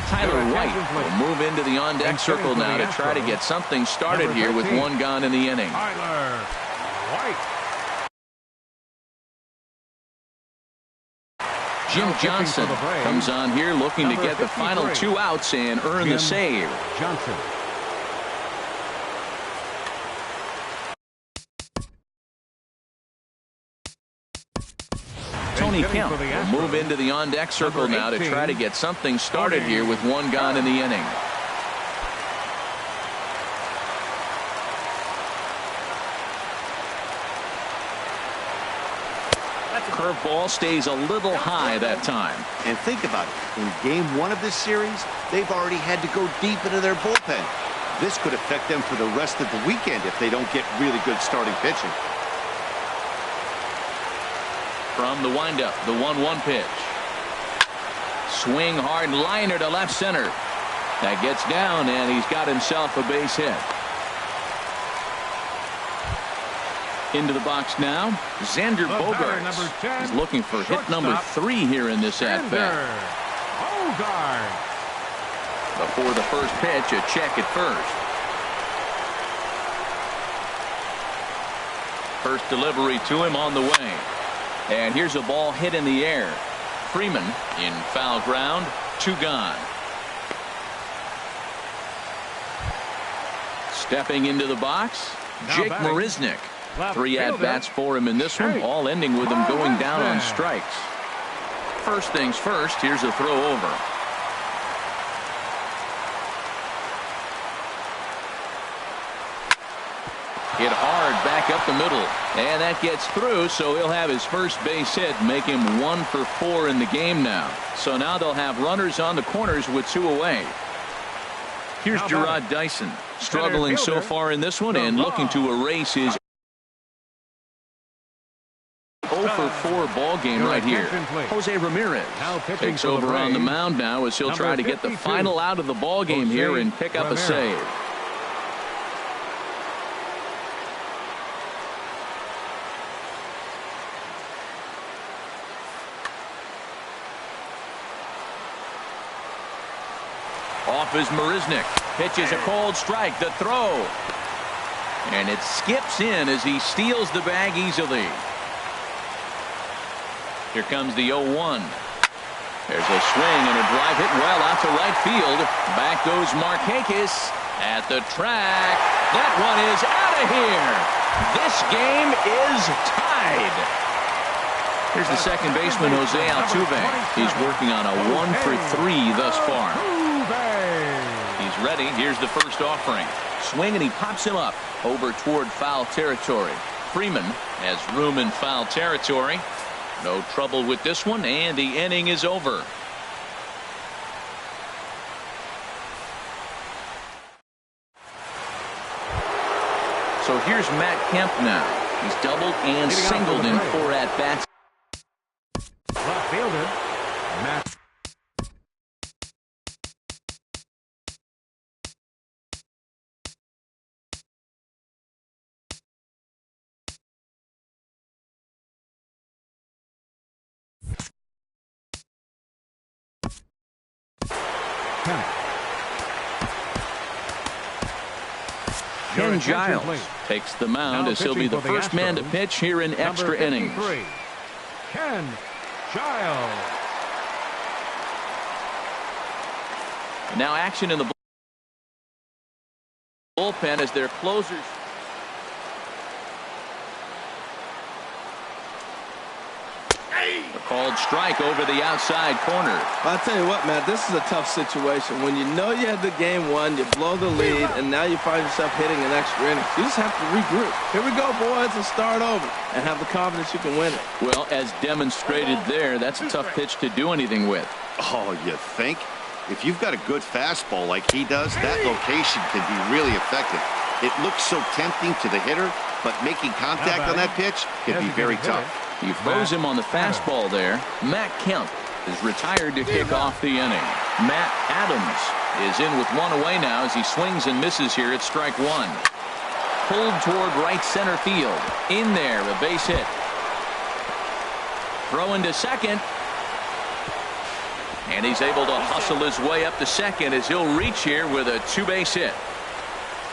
Tyler White will move into the on-deck circle now to try to get something started here with 1 gone in the inning. Tyler White. Jim Johnson comes on here looking to get the final 2 outs and earn the save. Johnson. Tony Kemp will move into the on-deck circle now to try to get something started here with 1 gone in the inning. Curveball stays a little high that time. And think about it. In game 1 of this series, they've already had to go deep into their bullpen. This could affect them for the rest of the weekend if they don't get really good starting pitching. From the windup, the 1-1 pitch. Swing hard liner to left center. That gets down, and he's got himself a base hit. Into the box now, Xander Bogaerts. He's looking for hit number 3 here in this at-bat. Before the first pitch, a check at first. First delivery to him on the way. And here's a ball hit in the air. Freeman in foul ground, 2 gone. Stepping into the box, Jake Marisnick. 3 at-bats for him in this one, all ending with him going down on strikes. First things first, here's a throw over. Hit hard back up the middle, and that gets through, so he'll have his first base hit, make him 1 for 4 in the game now. So now they'll have runners on the corners with 2 away. Here's Gerard Dyson, struggling so far in this one and looking to erase his 0 for 4 ball game right here. Jose Ramirez takes over on the mound now as he'll try to get the final out of the ball game here and pick up a save. Off is Marisnick. Pitches a cold strike. The throw. And it skips in as he steals the bag easily. Here comes the 0-1. There's a swing and a drive hit well out to right field. Back goes Markakis. At the track. That one is out of here. This game is tied. Here's the second baseman, Jose Altuve. He's working on a 1-for-3 thus far. He's ready. Here's the first offering. Swing, and he pops him up over toward foul territory. Freeman has room in foul territory. No trouble with this one, and the inning is over. So here's Matt Kemp now. He's doubled and singled in 4 at-bats. Left fielder, Matt. Ken Giles takes the mound as he'll be the first man to pitch here in extra innings. Ken Giles. Now action in the bullpen as their closers. A called strike over the outside corner. I'll tell you what, Matt, this is a tough situation. When you know you had the game won, you blow the lead, and now you find yourself hitting an extra inning. You just have to regroup. Here we go, boys, and start over, and have the confidence you can win it. Well, as demonstrated there, that's a tough pitch to do anything with. Oh, you think? If you've got a good fastball like he does, that location can be really effective. It looks so tempting to the hitter, but making contact on that pitch can be very tough. You froze him on the fastball there. Matt Kemp is retired to kick off the inning. Matt Adams is in with one away now as he swings and misses here at strike one. Pulled toward right center field. In there, a base hit. Throw into second. And he's able to hustle his way up to second as he'll reach here with a two-base hit.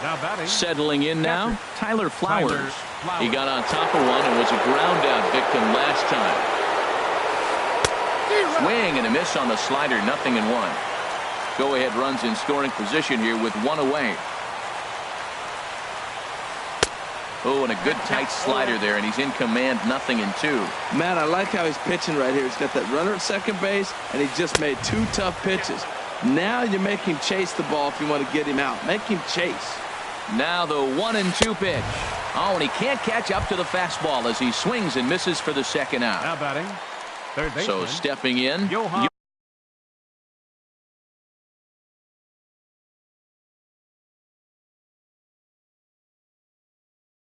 Now batting. Settling in now, Tyler Flowers. He got on top of one and was a ground out victim last time. Swing and a miss on the slider, 0-1. Go ahead runs in scoring position here with one away. Oh, and a good tight slider there, and he's in command, 0-2. Matt, I like how he's pitching right here. He's got that runner at second base, and he just made 2 tough pitches. Now you make him chase the ball if you want to get him out. Make him chase. Now the 1-2 pitch. Oh, and he can't catch up to the fastball as he swings and misses for the second out. Now batting. Third baseman. So stepping in.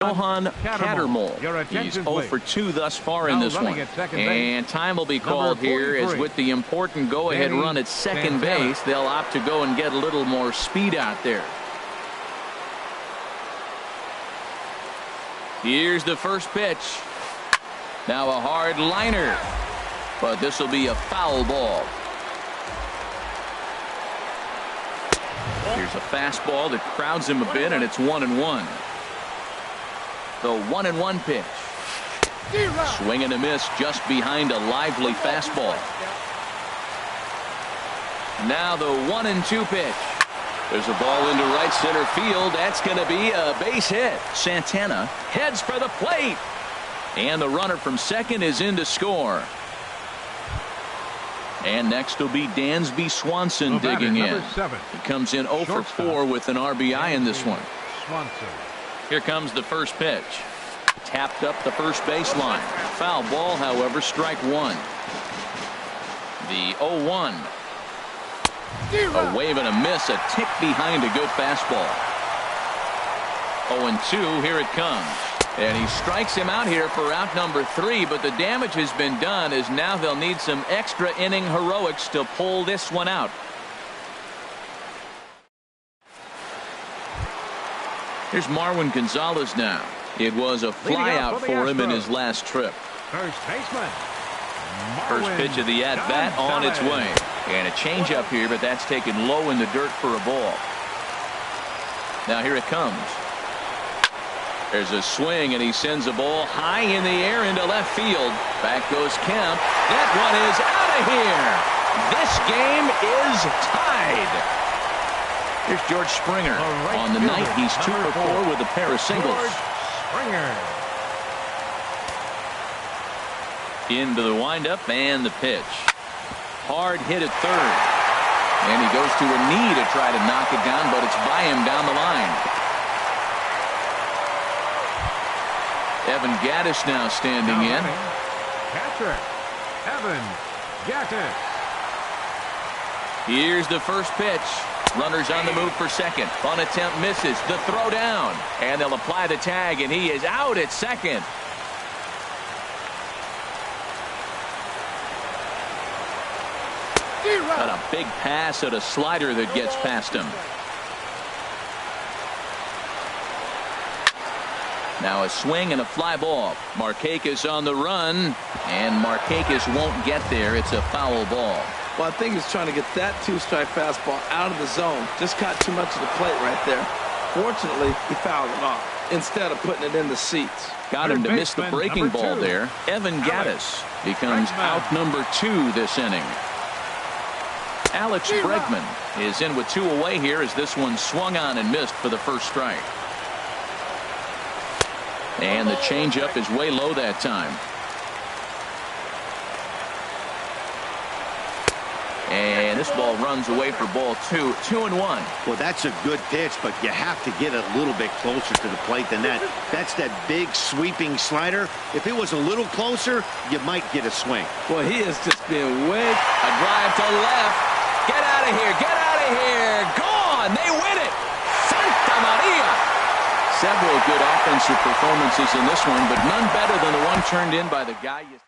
Johan Cattermole. He's 0 for 2 thus far in this one. And time will be called here as with the important go-ahead run at second base, they'll opt to go and get a little more speed out there. Here's the first pitch. Now a hard liner. But this will be a foul ball. Here's a fastball that crowds him a bit, and it's 1-1. The 1-1 pitch. Swing and a miss just behind a lively fastball. Now the 1-2 pitch. There's a ball into right center field. That's going to be a base hit. Santana heads for the plate. And the runner from second is in to score. And next will be Dansby Swanson digging in. He comes in 0 for 4 with an RBI in this one. Here comes the first pitch. Tapped up the first baseline. Foul ball, however, strike one. The 0-1. A wave and a miss, a tick behind a good fastball. 0-2, here it comes. And he strikes him out here for out number 3, but the damage has been done as now they'll need some extra inning heroics to pull this one out. Here's Marwin Gonzalez now. It was a flyout for him in his last trip. First baseman. First pitch of the at-bat on its way. And a changeup here, but that's taken low in the dirt for a ball. Now here it comes. There's a swing, and he sends a ball high in the air into left field. Back goes Kemp. That one is out of here. This game is tied. Here's George Springer. On the night, he's 2 for 4 with a pair of singles. George Springer. Into the windup and the pitch. Hard hit at third. And he goes to a knee to try to knock it down, but it's by him down the line. Evan Gaddis now standing in. Catcher, Evan Gaddis. Here's the first pitch. Runners on the move for second. On attempt misses. The throw down. And they'll apply the tag, and he is out at second. Got a big pass at a slider that gets past him. Now a swing and a fly ball. Markakis on the run, and Markakis won't get there. It's a foul ball. Well, I think he's trying to get that 2-strike fastball out of the zone. Just caught too much of the plate right there. Fortunately, he fouled it off instead of putting it in the seats. Got him to miss the breaking ball there. Evan Gaddis becomes out number 2 this inning. Alex Bregman is in with 2 away here as this one swung on and missed for the first strike. And the changeup is way low that time. And this ball runs away for ball 2. 2-1. Well, that's a good pitch, but you have to get a little bit closer to the plate than that. That's that big sweeping slider. If it was a little closer, you might get a swing. Well, he is just being way. A drive to left. Get out of here. Get out of here. Gone. They win it. Santa Maria. Several good offensive performances in this one, but none better than the one turned in by the guy you